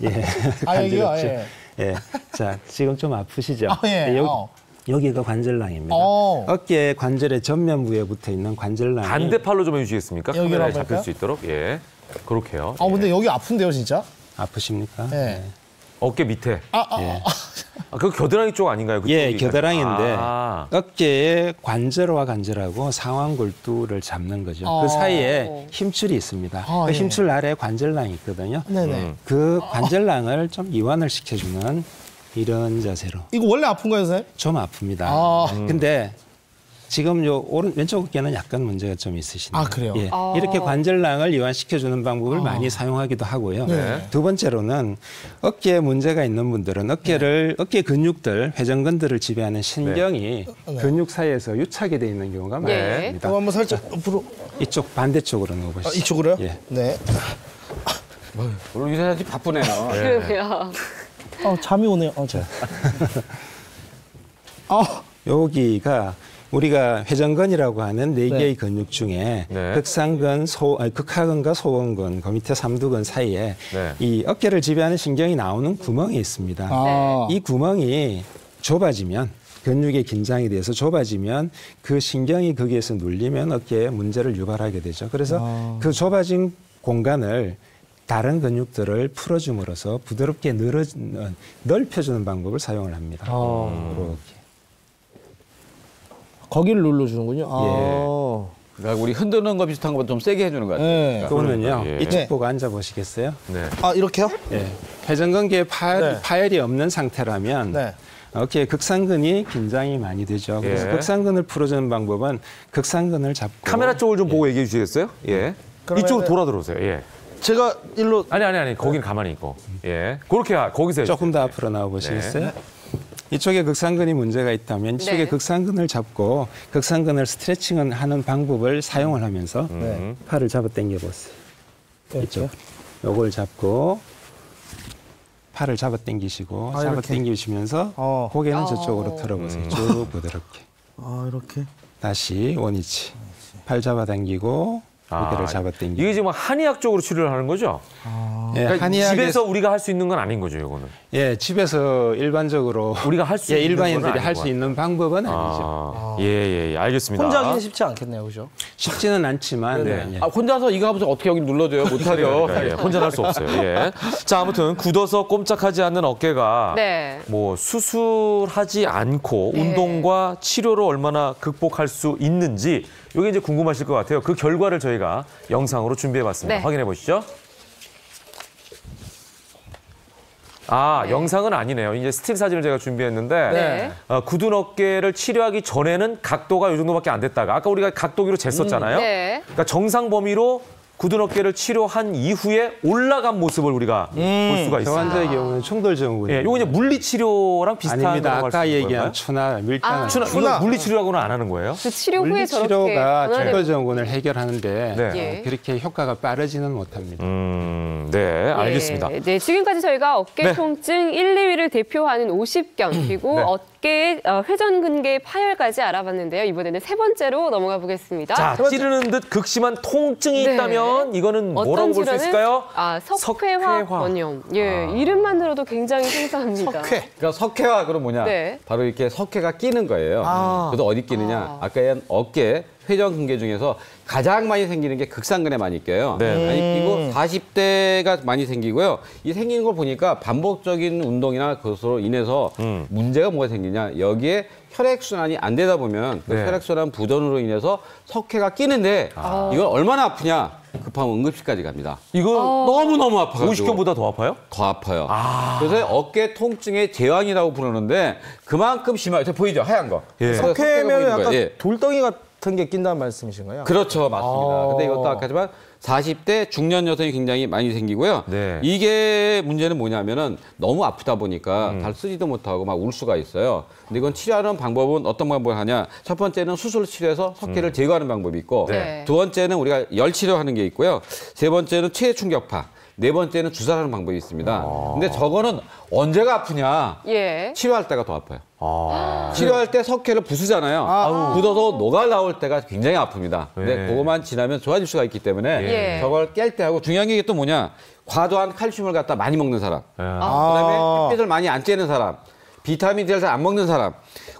예, 아, 여기요? 간지럽죠. 예. 예, 자 지금 좀 아프시죠? 아, 예. 네, 여기가 관절낭입니다. 어깨 관절의 전면부에 붙어 있는 관절낭이 반대팔로 좀 해주시겠습니까? 여기로 카메라에 한번 잡힐 할까요? 수 있도록. 예. 그렇게요. 근데 여기 아픈데요, 진짜? 아프십니까? 네. 어깨 밑에. 예. 그 겨드랑이 쪽 아닌가요? 예, 그쪽이? 겨드랑이인데 아. 어깨의 관절과 관절하고 상완골두를 잡는 거죠. 그 사이에 힘줄이 있습니다. 그 예. 힘줄 아래에 관절낭이 있거든요. 네네. 그 관절낭을 좀 이완을 시켜주는 이런 자세로. 이거 원래 아픈 거예요, 선생님? 좀 아픕니다. 근데 지금 왼쪽 어깨는 약간 문제가 좀 있으시네요. 아, 그래요? 예. 이렇게 관절낭을 이완시켜주는 방법을 많이 사용하기도 하고요. 네. 두 번째로는 어깨에 문제가 있는 분들은 어깨 근육들, 회전근들을 지배하는 신경이 근육 사이에서 유착이 돼 있는 경우가 많이 네. 있습니다. 한번 살짝 옆으로. 이쪽 반대쪽으로 넣어보시죠. 이쪽으로요? 예. 네. 오늘 유사님 바쁘네요. 그러게요. 잠이 오네요. 여기가 우리가 회전근이라고 하는 네 네. 개의 근육 중에 네. 극상근, 극하근과 소원근, 그 밑에 삼두근 사이에 네. 이 어깨를 지배하는 신경이 나오는 구멍이 있습니다. 이 구멍이 좁아지면 근육의 긴장이 돼서 좁아지면 그 신경이 거기에서 눌리면 어깨에 문제를 유발하게 되죠. 그래서 그 좁아진 공간을 다른 근육들을 풀어줌으로써 부드럽게 넓혀주는 방법을 사용을 합니다. 이렇게. 거기를 눌러주는군요. 그러니까 우리 흔드는 거 비슷한 거 좀 세게 해주는 것 같아요. 네. 또는요, 예. 이쪽 네. 보고 앉아보시겠어요? 네. 이렇게요? 예. 회전근개에 네. 파열이 없는 상태라면 네. 어깨 극상근이 긴장이 많이 되죠. 그래서 예. 극상근을 풀어주는 방법은 극상근을 잡고 카메라 쪽을 좀 보고 얘기해 주시겠어요? 예. 그러면은- 이쪽으로 돌아 들어오세요. 예. 제가 일로. 아니. 거긴 가만히 있고. 예. 그렇게 거기서 해주세요. 조금 더 앞으로 나와 보시겠어요? 이쪽에 극상근이 문제가 있다면 이쪽에 네. 극상근을 잡고 극상근을 스트레칭을 하는 방법을 사용을 하면서 팔을 잡아 당겨 보세요. 이쪽. 요걸 잡고 팔을 잡아 당기시고 잡아 이렇게? 당기시면서 고개는 저쪽으로 틀어보세요. 쭉 부드럽게. 이렇게. 다시 원위치. 팔 잡아 당기고 고개를 잡아 당기고. 이게 지금 한의학적으로 치료를 하는 거죠? 예, 그러니까 한의학에서- 집에서 우리가 할 수 있는 건 아닌 거죠, 이거는. 예, 집에서 일반적으로 우리가 할 수 있는 일반인들이 건 할 수 아닌 있는 방법은 아니죠. 예, 알겠습니다. 혼자 하기는 쉽지 않겠네요, 그죠? 쉽지는 않지만 예. 혼자서 이거 하면서 어떻게 여기 눌러줘요? 못하죠. 예, 혼자 할 수 없어요. 예. 자, 아무튼 굳어서 꼼짝하지 않는 어깨가 네. 뭐 수술하지 않고 네. 운동과 치료로 얼마나 극복할 수 있는지 이게 이제 궁금하실 것 같아요. 그 결과를 저희가 영상으로 준비해봤습니다. 네. 확인해 보시죠. 영상은 아니네요. 이제 스틸 사진을 제가 준비했는데 굳은 어깨를 치료하기 전에는 각도가 이 정도밖에 안 됐다가 아까 우리가 각도기로 쟀었잖아요. 그러니까 정상 범위로 굳은 어깨를 치료한 이후에 올라간 모습을 우리가 볼 수가 있습니다. 저 환자의 경우는 충돌 증후군. 이거 이제 물리치료랑 비슷한 아닙니다. 거라고 아까 얘기한 추나 밀당. 이거 물리치료하고는 안 하는 거예요? 그 치료 후에 물리치료가 저렇게 충돌 증후군을 해결하는데 그렇게 효과가 빠르지는 못합니다. 네, 알겠습니다. 네, 지금까지 저희가 어깨 통증 1, 2위를 대표하는 50견 그리고 어깨 회전근개 파열까지 알아봤는데요. 이번에는 세 번째로 넘어가 보겠습니다. 자, 찌르는 듯 극심한 통증이 있다면 이거는 뭐라고 볼 수 있을까요? 석회화 원염. 이름만 들어도 굉장히 생소합니다. 그러니까 석회화 그럼 뭐냐? 바로 이렇게 석회가 끼는 거예요. 그래서 어디 끼느냐? 아까 어깨 회전근개 중에서 가장 많이 생기는 게 극상근에 많이 껴요. 많이 끼고 40대가 많이 생기고요. 이 생기는 걸 보니까 반복적인 운동이나 그것으로 인해서 문제가 뭐가 생기냐? 여기에 혈액순환이 안 되다 보면 그 혈액순환 부전으로 인해서 석회가 끼는데 이걸 얼마나 아프냐? 급하면 응급실까지 갑니다. 이거 너무너무 아파가지고. 50견보다 더 아파요? 더 아파요. 그래서 어깨 통증의 제왕이라고 부르는데 그만큼 심해요. 저 보이죠? 하얀 거. 석회면 약간 돌덩이 같은 게 낀다는 말씀이신가요? 그렇죠. 맞습니다. 근데 이것도 아까지만 40대 중년 여성이 굉장히 많이 생기고요. 이게 문제는 뭐냐면은 너무 아프다 보니까 잘 쓰지도 못하고 막 울 수가 있어요. 근데 이건 치료하는 방법은 어떤 방법을 하냐? 첫 번째는 수술 치료해서 석회를 제거하는 방법이 있고 두 번째는 우리가 열 치료하는 게 있고요. 세 번째는 체외 충격파. 네 번째는 주사하는 방법이 있습니다. 근데 저거는 언제가 아프냐? 치료할 때가 더 아파요. 치료할 때 석회를 부수잖아요. 굳어서 녹아 나올 때가 굉장히 아픕니다. 근데 그것만 지나면 좋아질 수가 있기 때문에 저걸 깰 때 하고 중요한 게 또 뭐냐? 과도한 칼슘을 갖다 많이 먹는 사람. 그다음에 햇빛을 많이 안 쬐는 사람. 비타민 D를 잘 안 먹는 사람.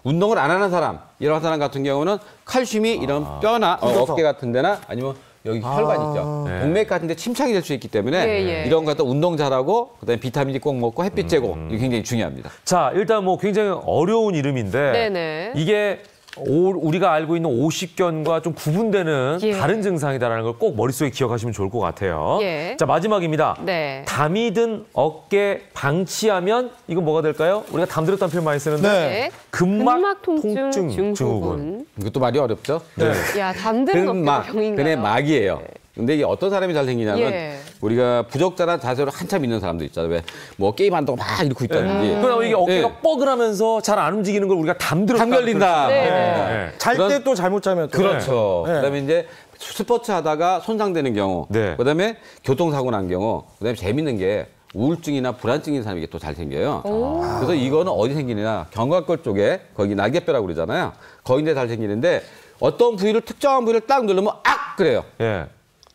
운동을 안 하는 사람. 이런 사람 같은 경우는 칼슘이 이런 뼈나 어깨 같은 데나 아니면 여기 혈관 있죠. 동맥 같은 데 침착이 될 수 있기 때문에 이런 거 갖다 운동 잘하고 그다음에 비타민 D 꼭 먹고 햇빛 쬐고 이게 굉장히 중요합니다. 자, 일단 뭐 굉장히 어려운 이름인데 이게 우리가 알고 있는 50견과 좀 구분되는 다른 증상이다라는 걸 꼭 머릿속에 기억하시면 좋을 것 같아요. 자, 마지막입니다. 담이 든 어깨 방치하면 이건 뭐가 될까요? 우리가 담들었다는 표현 많이 쓰는데 근막 통증 증후군. 이것도 말이 어렵죠? 야, 담드는 어깨 병인가요? 그냥 막이에요. 근데 이게 어떤 사람이 잘 생기냐면 우리가 부적절한 자세로 한참 있는 사람도 있잖아요. 왜 뭐 게임 한다고 막 이러고 있다든지. 그럼 이게 어깨가 뻐근하면서 잘 안 움직이는 걸 우리가 담들었다. 담결린다. 잘 때 또 잘못 자면 또. 그렇죠. 그다음에 이제 스포츠 하다가 손상되는 경우, 그다음에 교통사고 난 경우, 그다음에 재밌는 게 우울증이나 불안증인 사람이 또 잘 생겨요. 그래서 이거는 어디 생기느냐? 견갑골 쪽에 거기 날개뼈라고 그러잖아요. 거기인데 잘 생기는데 어떤 부위를 특정한 부위를 딱 누르면 악 그래요.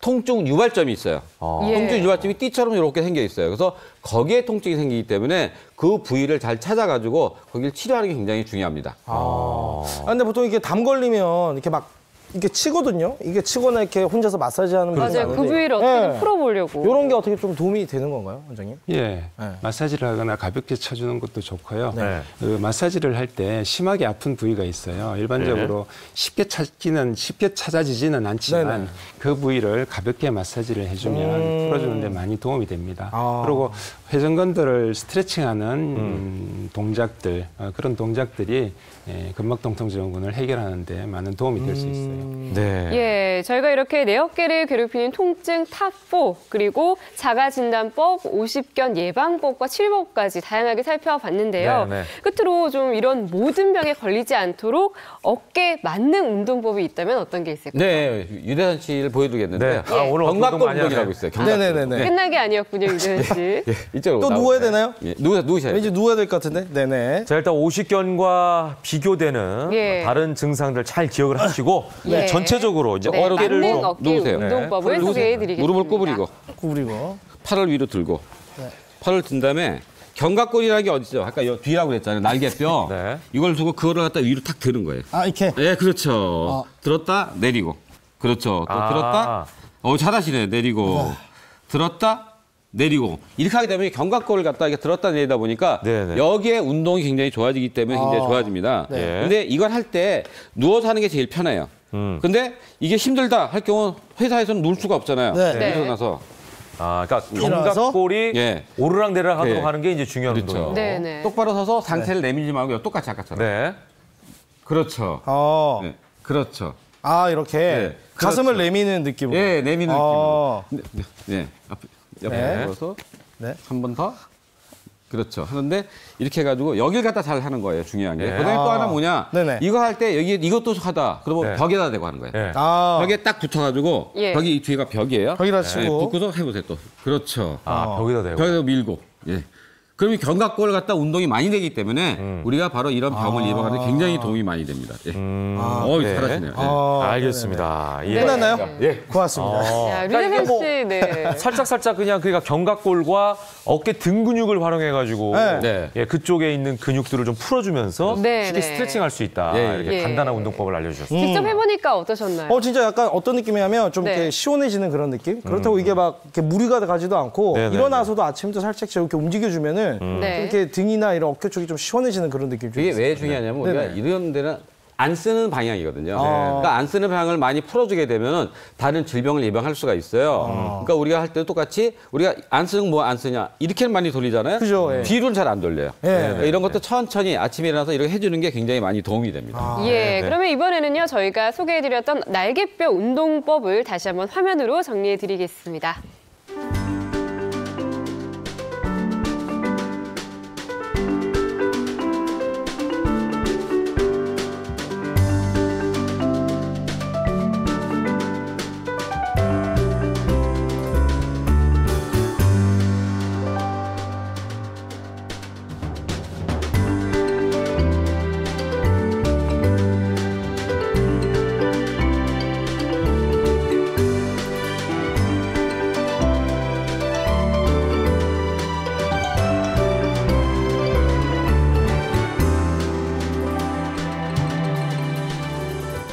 통증 유발점이 있어요. 통증 유발점이 띠처럼 이렇게 생겨 있어요. 그래서 거기에 통증이 생기기 때문에 그 부위를 잘 찾아가지고 거기를 치료하는 게 굉장히 중요합니다. 근데 보통 이게 담 걸리면 이렇게 막 이렇게 치거든요. 이게 치거나 이렇게 혼자서 마사지하는 분이 맞아요. 그 부위를 어떻게 풀어보려고. 이런 게 어떻게 좀 도움이 되는 건가요, 원장님? 마사지를 하거나 가볍게 쳐주는 것도 좋고요. 그 마사지를 할 때 심하게 아픈 부위가 있어요. 일반적으로 쉽게 찾아지지는 않지만 그 부위를 가볍게 마사지를 해주면 풀어주는 데 많이 도움이 됩니다. 그리고 회전근들을 스트레칭하는 동작들, 그런 동작들이 근막통통 증후군을 해결하는 데 많은 도움이 될 수 있어요. 저희가 이렇게 내 어깨를 괴롭히는 통증 탑4 그리고 자가진단법, 50견 예방법과 치료법까지 다양하게 살펴봤는데요. 끝으로 좀 이런 모든 병에 걸리지 않도록 어깨 만능 운동법이 있다면 어떤 게 있을까요? 유대선 씨를 보여드리겠는데 오늘 견갑골 운동이라고 있어요. 끝난 게 아니었군요, 유대선 씨. 이쪽으로 또 누워야 되나요? 누우셔야 왠지 누워야 될 것 같은데. 자, 일단 50견과 비교되는 다른 증상들 잘 기억을 하시고 전체적으로 이제 어깨를 만능 어깨 운동법을 소개해드리겠습니다. 무릎을 구부리고 팔을 위로 들고 팔을 든 다음에 견갑골이라는 게 어디죠? 아까 뒤라고 그랬잖아요. 날개뼈. 이걸 두고 그거를 갖다 위로 탁 드는 거예요. 이렇게? 네, 그렇죠. 들었다 내리고. 그렇죠. 또 들었다. 잘하시네. 내리고. 들었다 내리고. 이렇게 하게 되면 견갑골을 갖다 이렇게 들었다 내리다 보니까 여기에 운동이 굉장히 좋아지기 때문에 굉장히 좋아집니다. 근데 이걸 할 때 누워서 하는 게 제일 편해요. 근데 이게 힘들다 할 경우 회사에서는 누울 수가 없잖아요. 일어나서 그러니까 견갑골이 예. 오르락내리락 하도록 예. 하는 게 이제 중요한 그렇죠. 운동이에요. 네네. 똑바로 서서 상체를 내밀지 말고 똑같이 아까처럼. 네. 그렇죠. 네. 그렇죠. 이렇게 네. 가슴을 그렇죠. 내미는 느낌으로. 예, 내미는 느낌으로. 네. 옆에 네. 들어서 네. 한 번 더. 그렇죠. 하는데 이렇게 해가지고 여길 갖다 잘 하는 거예요. 중요한 게. 네. 그다음에 또 하나 뭐냐. 네네. 이거 할 때 여기 이것도 하다. 그러면 네. 벽에다 대고 하는 거예요. 네. 벽에 딱 붙어가지고 예. 벽이 이 뒤가 벽이에요. 벽에다 치고. 붙고서 해보세요 또. 그렇죠. 벽에다 대고. 벽에다 밀고. 예. 그러면 견갑골을 갖다 운동이 많이 되기 때문에 우리가 바로 이런 병을 예방하는 데 굉장히 도움이 많이 됩니다. 예. 네. 잘하시네요. 예. 알겠습니다. 예. 끝났나요? 예. 고맙습니다. 야, 류대근 씨, 네. 살짝 그냥 그러니까 견갑골과 어깨 등 근육을 활용해가지고 네. 예, 그쪽에 있는 근육들을 좀 풀어주면서 네, 쉽게 네. 스트레칭할 수 있다. 예, 이렇게 예. 간단한 운동법을 알려주셨습니다. 직접 해보니까 어떠셨나요? 진짜 약간 어떤 느낌이냐면 좀 네. 이렇게 시원해지는 그런 느낌? 그렇다고 이게 막 이렇게 무리가 가지도 않고 네네네. 일어나서도 아침부터 살짝 이렇게 움직여주면은 네. 좀 이렇게 등이나 이런 어깨 쪽이 좀 시원해지는 그런 느낌이 좀 이게 있어요. 왜 중요하냐면 우리가 네네. 이런 데는 안 쓰는 방향이거든요. 그러니까 안 쓰는 방향을 많이 풀어주게 되면 다른 질병을 예방할 수가 있어요. 그러니까 우리가 할 때도 똑같이 우리가 안 쓰는 뭐 안 쓰냐 이렇게 많이 돌리잖아요. 그죠, 예. 뒤로는 잘 안 돌려요. 예. 그러니까 이런 것도 천천히 아침에 일어나서 이렇게 해주는 게 굉장히 많이 도움이 됩니다. 예, 그러면 이번에는요, 저희가 소개해드렸던 날개뼈 운동법을 다시 한번 화면으로 정리해드리겠습니다.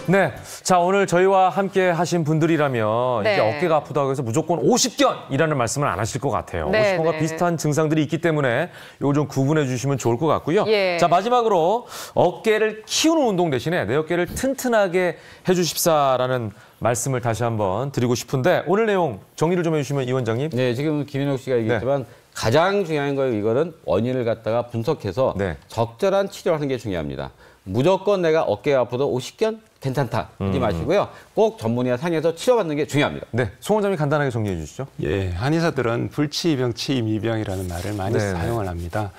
네. 자, 오늘 저희와 함께 하신 분들이라면 네. 이게 어깨가 아프다고 해서 무조건 50견이라는 말씀을 안 하실 것 같아요. 네, 50견과 네. 비슷한 증상들이 있기 때문에 이거 좀 구분해 주시면 좋을 것 같고요. 예. 자, 마지막으로 어깨를 키우는 운동 대신에 내 어깨를 튼튼하게 해 주십사라는 말씀을 다시 한번 드리고 싶은데 오늘 내용 정리를 좀 해주시면 이 원장님. 네, 지금 김인옥 씨가 얘기했지만 가장 중요한 거예요. 이거는 원인을 갖다가 분석해서 적절한 치료하는 게 중요합니다. 무조건 내가 어깨가 아프도 50견 괜찮다 하지 마시고요. 꼭 전문의와 상의해서 치료받는 게 중요합니다. 네, 송 원장님 간단하게 정리해 주시죠. 예, 한의사들은 불치이병, 치이미병이라는 말을 많이 사용을 합니다.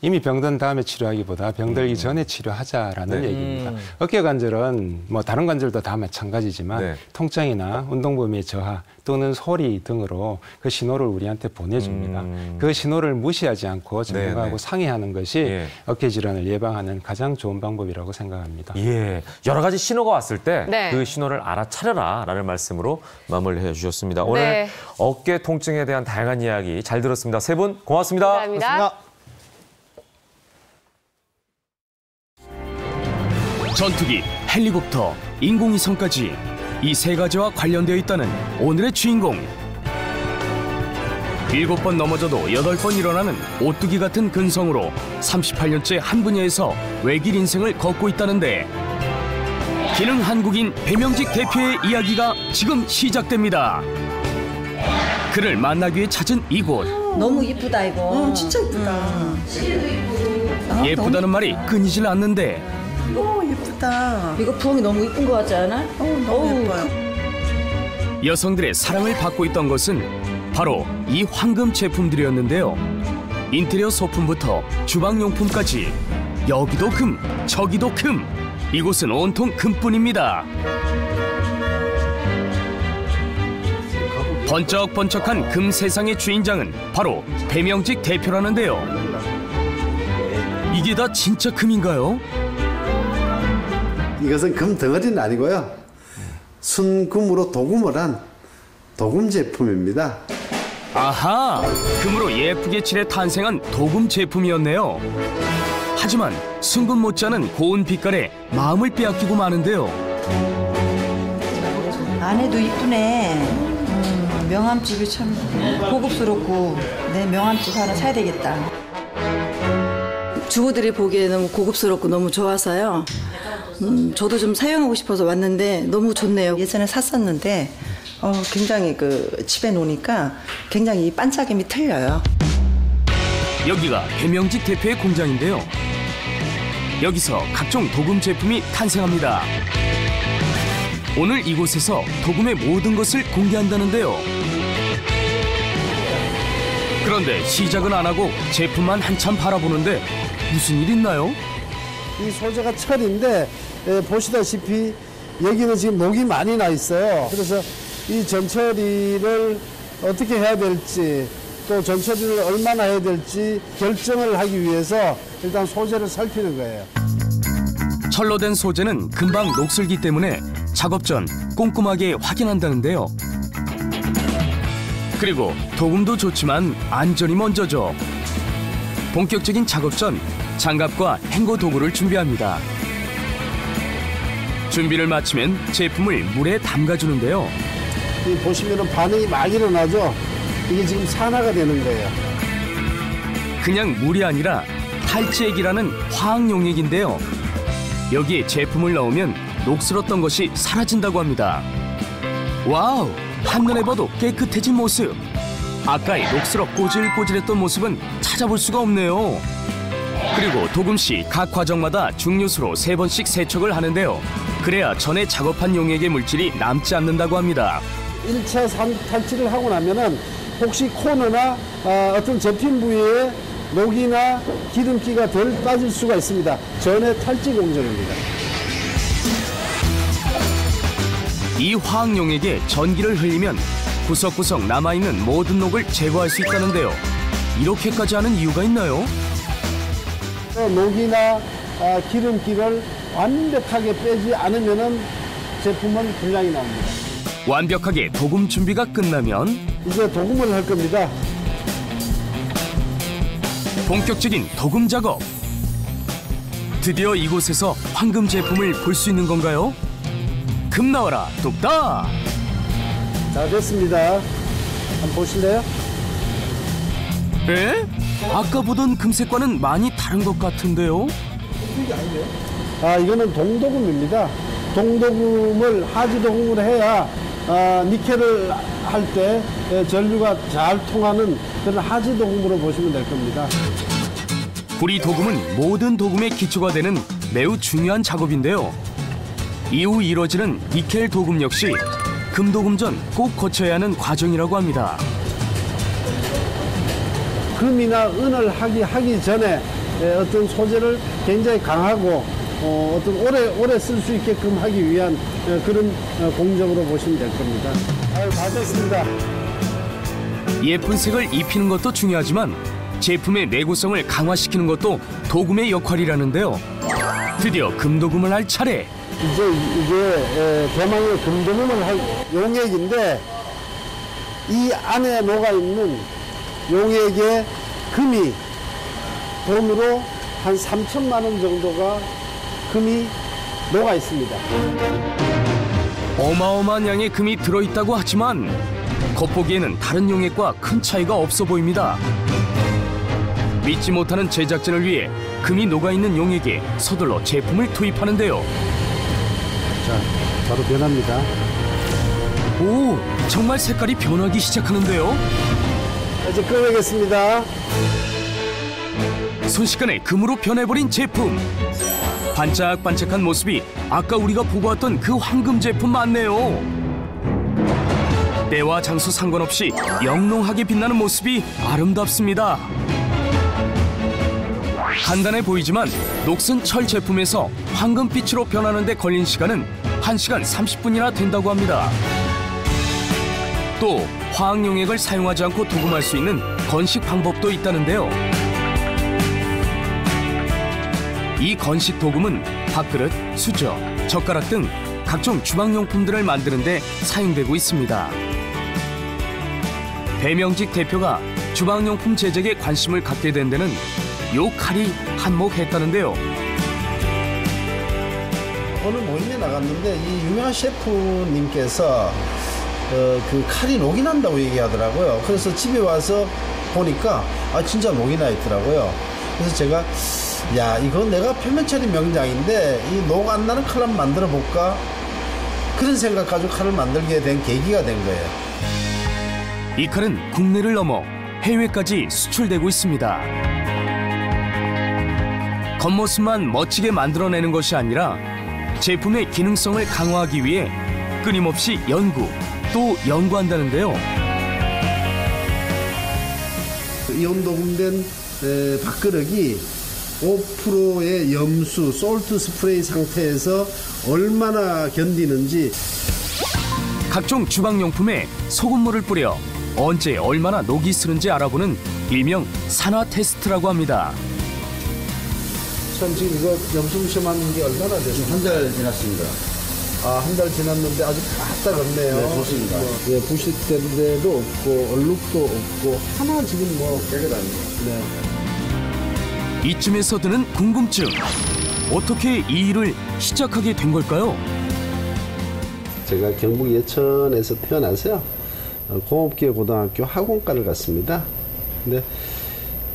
이미 병든 다음에 치료하기보다 병들기 전에 치료하자라는 얘기입니다. 어깨 관절은 뭐 다른 관절도 다 마찬가지지만 통증이나 운동 범위의 저하 또는 소리 등으로 그 신호를 우리한테 보내줍니다. 그 신호를 무시하지 않고 전문가하고 상의하는 것이 어깨 질환을 예방하는 가장 좋은 방법이라고 생각합니다. 예, 여러 가지 신호가 왔을 때 그 네. 신호를 알아차려라라는 말씀으로 마무리해 주셨습니다. 오늘 네. 어깨 통증에 대한 다양한 이야기 잘 들었습니다. 세 분 고맙습니다. 감사합니다. 전투기, 헬리콥터, 인공위성까지 이 세 가지와 관련되어 있다는 오늘의 주인공. 7번 넘어져도 8번 일어나는 오뚜기 같은 근성으로 38년째 한 분야에서 외길 인생을 걷고 있다는데 기능 한국인 배명직 대표의 이야기가 지금 시작됩니다. 그를 만나기 위해 찾은 이곳. 너무 이쁘다 이거. 진짜 이쁘다. 예쁘다는 말이 끊이질 않는데 예쁘다. 이거 부엉이 너무 이쁜 거 같지 않아? 너무 예뻐요. 여성들의 사랑을 받고 있던 것은 바로 이 황금 제품들이었는데요. 인테리어 소품부터 주방용품까지 여기도 금, 저기도 금. 이곳은 온통 금뿐입니다. 번쩍번쩍한 금 세상의 주인장은 바로 배명직 대표라는데요. 이게 다 진짜 금인가요? 이것은 금 덩어리는 아니고요. 순금으로 도금을 한 도금 제품입니다. 아하! 금으로 예쁘게 칠해 탄생한 도금 제품이었네요. 하지만 순금 못지않은 고운 빛깔에 마음을 빼앗기고 마는데요. 안에도 이쁘네. 명함집이 참 고급스럽고 내 명함집 하나 사야 되겠다. 주부들이 보기에 너무 고급스럽고 너무 좋아서요. 저도 좀 사용하고 싶어서 왔는데 너무 좋네요. 예전에 샀었는데 굉장히 집에 놓으니까 굉장히 이 반짝임이 틀려요. 여기가 배명직 대표의 공장인데요. 여기서 각종 도금 제품이 탄생합니다. 오늘 이곳에서 도금의 모든 것을 공개한다는데요. 그런데 시작은 안 하고 제품만 한참 바라보는데 무슨 일 있나요? 이 소재가 철인데 보시다시피 여기는 지금 녹이 많이 나 있어요. 그래서 이 전처리를 어떻게 해야 될지 또 전처리를 얼마나 해야 될지 결정을 하기 위해서 일단 소재를 살피는 거예요. 철로 된 소재는 금방 녹슬기 때문에 작업 전 꼼꼼하게 확인한다는데요. 그리고 도금도 좋지만 안전이 먼저죠. 본격적인 작업 전 장갑과 헹궈 도구를 준비합니다. 준비를 마치면 제품을 물에 담가주는데요. 보시면 반응이 많이 일어나죠. 이게 지금 산화가 되는 거예요. 그냥 물이 아니라 탈지액이라는 화학용액인데요. 여기에 제품을 넣으면 녹슬었던 것이 사라진다고 합니다. 와우! 한눈에 봐도 깨끗해진 모습. 아까의 녹슬어 꼬질꼬질했던 모습은 찾아볼 수가 없네요. 그리고 도금 시 각 과정마다 중류수로 3번씩 세척을 하는데요. 그래야 전에 작업한 용액의 물질이 남지 않는다고 합니다. 1차 탈취를 하고 나면은 혹시 코너나 어떤 접힌 부위에 녹이나 기름기가 덜 빠질 수가 있습니다. 전에 탈취 공정입니다. 이 화학용액에 전기를 흘리면 구석구석 남아있는 모든 녹을 제거할 수 있다는데요. 이렇게까지 하는 이유가 있나요? 녹이나 기름기를 완벽하게 빼지 않으면 제품은 불량이 나옵니다. 완벽하게 도금 준비가 끝나면 이제 도금을 할 겁니다. 본격적인 도금 작업. 드디어 이곳에서 황금 제품을 볼 수 있는 건가요? 금 나와라 뚝딱. 자, 됐습니다. 한번 보실래요? 에? 아까 보던 금색과는 많이 다른 것 같은데요? 이거는 동도금입니다. 동도금을 하지도금으로 해야 니켈을 할 때 전류가 잘 통하는 그런 하지도금으로 보시면 될 겁니다. 구리 도금은 모든 도금의 기초가 되는 매우 중요한 작업인데요. 이후 이뤄지는 니켈 도금 역시 금도금 전 꼭 거쳐야 하는 과정이라고 합니다. 금이나 은을 하기 전에 어떤 소재를 굉장히 강하고 어떤 오래 쓸 수 있게끔 하기 위한 그런 공정으로 보시면 될 겁니다. 다 됐습니다. 예쁜 색을 입히는 것도 중요하지만 제품의 내구성을 강화시키는 것도 도금의 역할이라는데요. 드디어 금도금을 할 차례. 이게 대망의 금도금을 할 용액인데 이 안에 녹아있는 용액의 금이 돈으로 한 3천만 원 정도가 금이 녹아 있습니다. 어마어마한 양의 금이 들어있다고 하지만 겉보기에는 다른 용액과 큰 차이가 없어 보입니다. 믿지 못하는 제작진을 위해 금이 녹아있는 용액에 서둘러 제품을 투입하는데요. 자, 바로 변합니다. 오, 정말 색깔이 변하기 시작하는데요. 이제 꺼내겠습니다. 순식간에 금으로 변해버린 제품. 반짝반짝한 모습이 아까 우리가 보고 왔던 그 황금 제품 맞네요. 때와 장소 상관없이 영롱하게 빛나는 모습이 아름답습니다. 간단해 보이지만 녹슨 철 제품에서 황금빛으로 변하는 데 걸린 시간은 1시간 30분이나 된다고 합니다. 또 화학용액을 사용하지 않고 도금할 수 있는 건식 방법도 있다는데요. 이 건식 도금은 밥그릇, 수저, 젓가락 등 각종 주방용품들을 만드는 데 사용되고 있습니다. 배명직 대표가 주방용품 제작에 관심을 갖게 된 데는 요 칼이 한몫했다는데요. 어느 모임에 나갔는데 이 유명한 셰프님께서 그 칼이 녹이 난다고 얘기하더라고요. 그래서 집에 와서 보니까 진짜 녹이 나 있더라고요. 그래서 제가 이건 내가 표면 처리 명장인데 이 녹 안 나는 칼 한번 만들어 볼까? 그런 생각 가지고 칼을 만들게 된 계기가 된 거예요. 이 칼은 국내를 넘어 해외까지 수출되고 있습니다. 겉모습만 멋지게 만들어내는 것이 아니라 제품의 기능성을 강화하기 위해 끊임없이 연구, 또 연구한다는데요. 이온도금된 밥그릇이 5%의 염수, 솔트 스프레이 상태에서 얼마나 견디는지. 각종 주방용품에 소금물을 뿌려 언제 얼마나 녹이 쓰는지 알아보는 일명 산화 테스트라고 합니다. 전 지금 이거 염수 시험한 게 얼마나 됐어요? 한 달 지났습니다. 아, 한 달 지났는데 아주 까딱없네요. 네, 좋습니다. 예, 부식된 데도 없고 얼룩도 없고 하나 지금 뭐 깨끗합니다. 네. 이쯤에서 드는 궁금증. 어떻게 이 일을 시작하게 된 걸까요? 제가 경북 예천에서 태어나서요. 공업기계고등학교 학원과를 갔습니다. 근데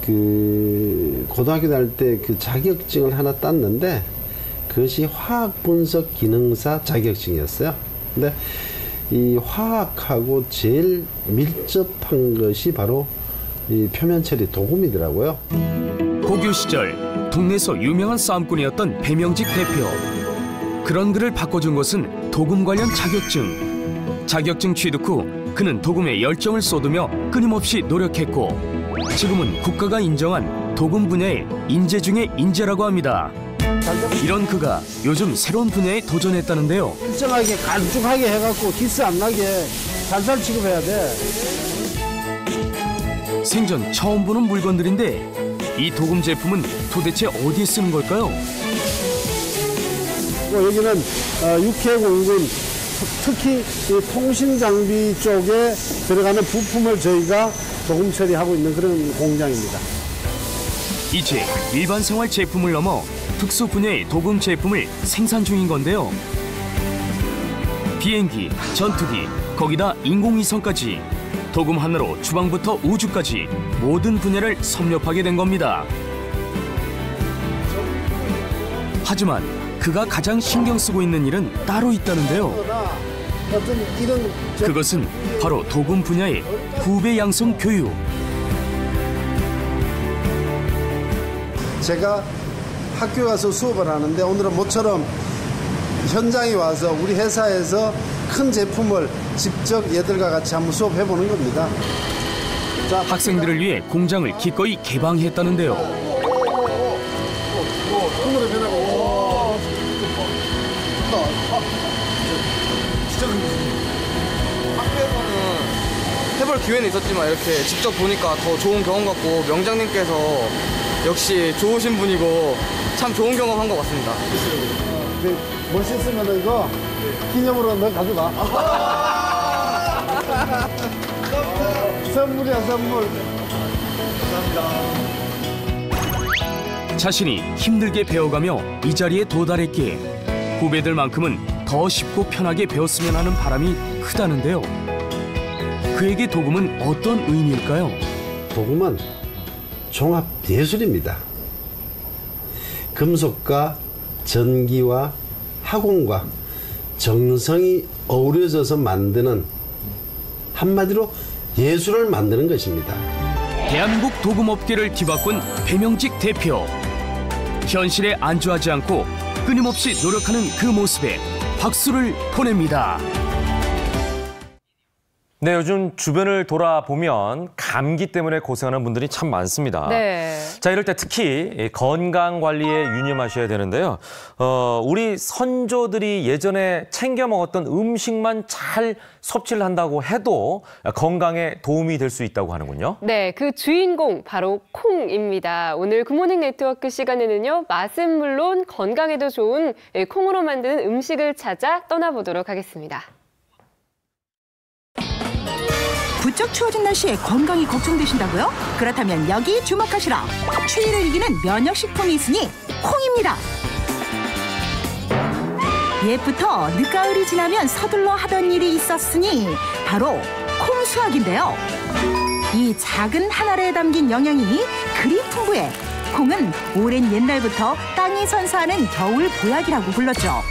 그 고등학교 다닐 때 그 자격증을 하나 땄는데 그것이 화학분석 기능사 자격증이었어요. 근데 이 화학하고 제일 밀접한 것이 바로 이 표면 처리 도금이더라고요. 고교 시절 동네에서 유명한 싸움꾼이었던 배명직 대표. 그런 그를 바꿔준 것은 도금 관련 자격증. 자격증 취득 후 그는 도금에 열정을 쏟으며 끊임없이 노력했고 지금은 국가가 인정한 도금 분야의 인재 중의 인재라고 합니다. 이런 그가 요즘 새로운 분야에 도전했다는데요. 일정하게 간쭉하게 해갖고 기스 안 나게 살살 취급해야 돼. 생전 처음 보는 물건들인데 이 도금 제품은 도대체 어디에 쓰는 걸까요? 여기는 육해공군 특히 이 통신장비 쪽에 들어가는 부품을 저희가 도금 처리하고 있는 그런 공장입니다. 이제 일반 생활 제품을 넘어 특수 분야의 도금 제품을 생산 중인 건데요. 비행기, 전투기, 거기다 인공위성까지 도금 하나로 주방부터 우주까지 모든 분야를 섭렵하게 된 겁니다. 하지만 그가 가장 신경 쓰고 있는 일은 따로 있다는데요. 그것은 바로 도금 분야의 후배 양성 교육. 제가 학교 가서 수업을 하는데 오늘은 모처럼 현장에 와서 우리 회사에서 큰 제품을 직접 얘들과 같이 한번 수업해보는 겁니다. 자, 학생들을 위해 공장을 기꺼이 개방했다는데요. 학교에서는 해볼 기회는 있었지만 이렇게 직접 보니까 더 좋은 경험 같고 명장님께서 역시 좋으신 분이고 참 좋은 경험한 것 같습니다. 멋있으면 이거 기념으로 너 가져가. 선물이야, 선물. 감사합니다. 자신이 힘들게 배워가며 이 자리에 도달했기에 후배들만큼은 더 쉽고 편하게 배웠으면 하는 바람이 크다는데요. 그에게 도금은 어떤 의미일까요? 도금은 종합 예술입니다. 금속과 전기와 화공과 정성이 어우러져서 만드는 한마디로 예술을 만드는 것입니다. 대한민국 도금업계를 뒤바꾼 배명직 대표. 현실에 안주하지 않고 끊임없이 노력하는 그 모습에 박수를 보냅니다. 네, 요즘 주변을 돌아보면 감기 때문에 고생하는 분들이 참 많습니다. 네. 자, 이럴 때 특히 건강 관리에 유념하셔야 되는데요. 우리 선조들이 예전에 챙겨 먹었던 음식만 잘 섭취를 한다고 해도 건강에 도움이 될 수 있다고 하는군요. 네, 그 주인공 바로 콩입니다. 오늘 굿모닝 네트워크 시간에는요, 맛은 물론 건강에도 좋은 콩으로 만드는 음식을 찾아 떠나보도록 하겠습니다. 부쩍 추워진 날씨에 건강이 걱정되신다고요? 그렇다면 여기 주목하시라. 추위를 이기는 면역식품이 있으니 콩입니다. 옛부터 늦가을이 지나면 서둘러 하던 일이 있었으니 바로 콩수확인데요. 이 작은 한 알에 담긴 영양이 그리 풍부해 콩은 오랜 옛날부터 땅이 선사하는 겨울 보약이라고 불렀죠.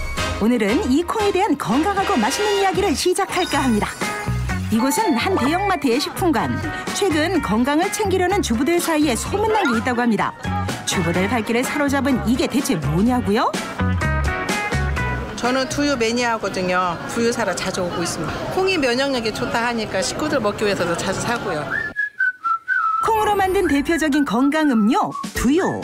오늘은 이 콩에 대한 건강하고 맛있는 이야기를 시작할까 합니다. 이곳은 한 대형마트의 식품관. 최근 건강을 챙기려는 주부들 사이에 소문난 게 있다고 합니다. 주부들 발길을 사로잡은 이게 대체 뭐냐고요? 저는 두유 매니아거든요. 두유 사러 자주 오고 있습니다. 콩이 면역력에 좋다 하니까 식구들 먹기 위해서도 자주 사고요. 콩으로 만든 대표적인 건강 음료, 두유.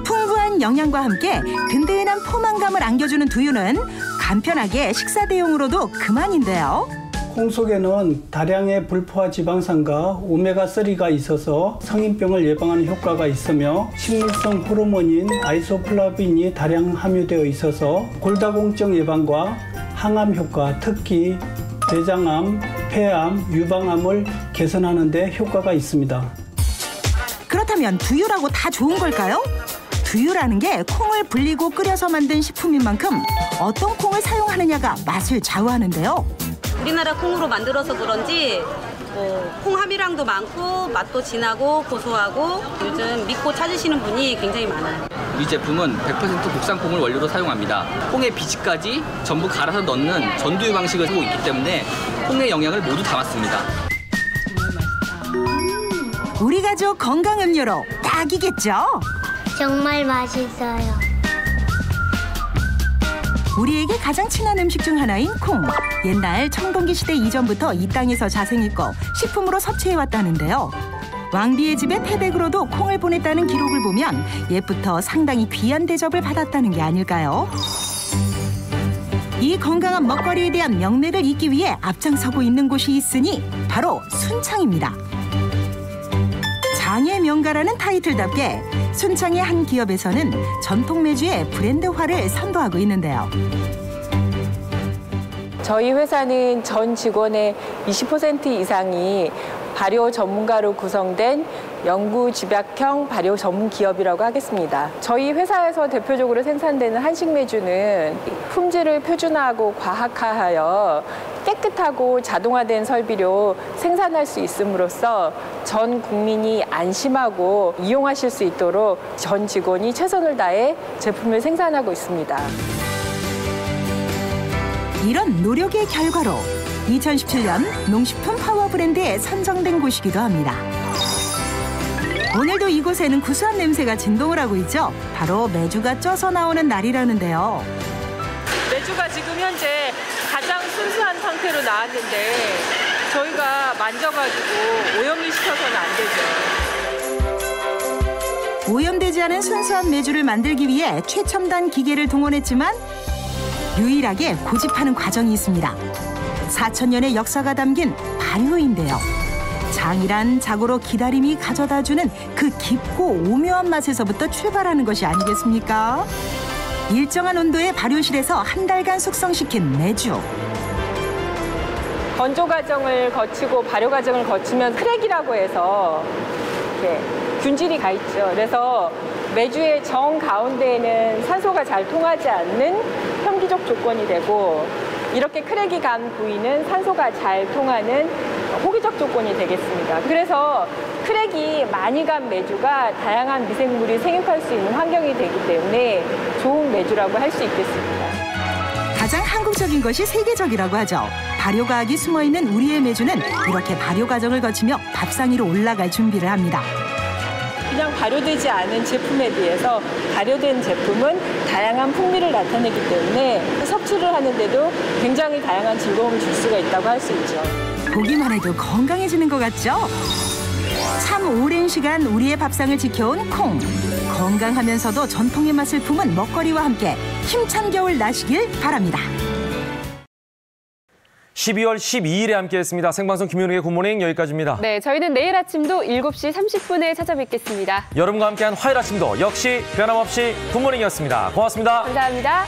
풍부한 영양과 함께 든든한 포만감을 안겨주는 두유는 간편하게 식사 대용으로도 그만인데요. 콩 속에는 다량의 불포화 지방산과 오메가3가 있어서 성인병을 예방하는 효과가 있으며 식물성 호르몬인 아이소플라빈이 다량 함유되어 있어서 골다공증 예방과 항암 효과, 특히 대장암, 폐암, 유방암을 개선하는 데 효과가 있습니다. 그렇다면 두유라고 다 좋은 걸까요? 두유라는 게 콩을 불리고 끓여서 만든 식품인 만큼 어떤 콩을 사용하느냐가 맛을 좌우하는데요. 우리나라 콩으로 만들어서 그런지 콩 함유량도 많고 맛도 진하고 고소하고 요즘 믿고 찾으시는 분이 굉장히 많아요. 이 제품은 100% 국산 콩을 원료로 사용합니다. 콩의 비지까지 전부 갈아서 넣는 전두유 방식을 쓰고 있기 때문에 콩의 영양을 모두 담았습니다. 우리 가족 건강 음료로 딱이겠죠? 정말 맛있어요. 우리에게 가장 친한 음식 중 하나인 콩. 옛날 청동기 시대 이전부터 이 땅에서 자생했고 식품으로 섭취해왔다는데요. 왕비의 집에 태백으로도 콩을 보냈다는 기록을 보면 옛부터 상당히 귀한 대접을 받았다는 게 아닐까요? 이 건강한 먹거리에 대한 명맥을 잇기 위해 앞장서고 있는 곳이 있으니 바로 순창입니다. 장의 명가라는 타이틀답게 순창의 한 기업에서는 전통 매주의 브랜드화를 선도하고 있는데요. 저희 회사는 전 직원의 20% 이상이 발효 전문가로 구성된 영구 집약형 발효 전문 기업이라고 하겠습니다. 저희 회사에서 대표적으로 생산되는 한식 매주는 품질을 표준화하고 과학화하여 깨끗하고 자동화된 설비로 생산할 수 있음으로써 전 국민이 안심하고 이용하실 수 있도록 전 직원이 최선을 다해 제품을 생산하고 있습니다. 이런 노력의 결과로 2017년 농식품 파워 브랜드에 선정된 곳이기도 합니다. 오늘도 이곳에는 구수한 냄새가 진동을 하고 있죠. 바로 매주가 쪄서 나오는 날이라는데요. 매주가 지금 현재 가장 순수한 상태로 나왔는데 저희가 만져가지고 오염이 시켜서는 안 되죠. 오염되지 않은 순수한 매주를 만들기 위해 최첨단 기계를 동원했지만 유일하게 고집하는 과정이 있습니다. 4,000년의 역사가 담긴 발효인데요. 장이란 자고로 기다림이 가져다주는 그 깊고 오묘한 맛에서부터 출발하는 것이 아니겠습니까? 일정한 온도의 발효실에서 한 달간 숙성시킨 매주. 건조 과정을 거치고 발효 과정을 거치면 크랙이라고 해서 이렇게 균질이 가 있죠. 그래서 매주의 정 가운데에는 산소가 잘 통하지 않는 평기적 조건이 되고 이렇게 크랙이 간 부위는 산소가 잘 통하는 호기적 조건이 되겠습니다. 그래서 크랙이 많이 간 매주가 다양한 미생물이 생육할 수 있는 환경이 되기 때문에 좋은 매주라고 할 수 있겠습니다. 가장 한국적인 것이 세계적이라고 하죠. 발효과학이 숨어있는 우리의 매주는 이렇게 발효 과정을 거치며 밥상 위로 올라갈 준비를 합니다. 그냥 발효되지 않은 제품에 비해서 발효된 제품은 다양한 풍미를 나타내기 때문에 섭취를 하는데도 굉장히 다양한 즐거움을 줄 수가 있다고 할 수 있죠. 보기만 해도 건강해지는 것 같죠? 참 오랜 시간 우리의 밥상을 지켜온 콩. 건강하면서도 전통의 맛을 품은 먹거리와 함께 힘찬 겨울 나시길 바랍니다. 12월 12일에 함께했습니다. 생방송 김윤욱의 굿모닝 여기까지입니다. 네, 저희는 내일 아침도 7시 30분에 찾아뵙겠습니다. 여러분과 함께한 화요일 아침도 역시 변함없이 굿모닝이었습니다. 고맙습니다. 감사합니다.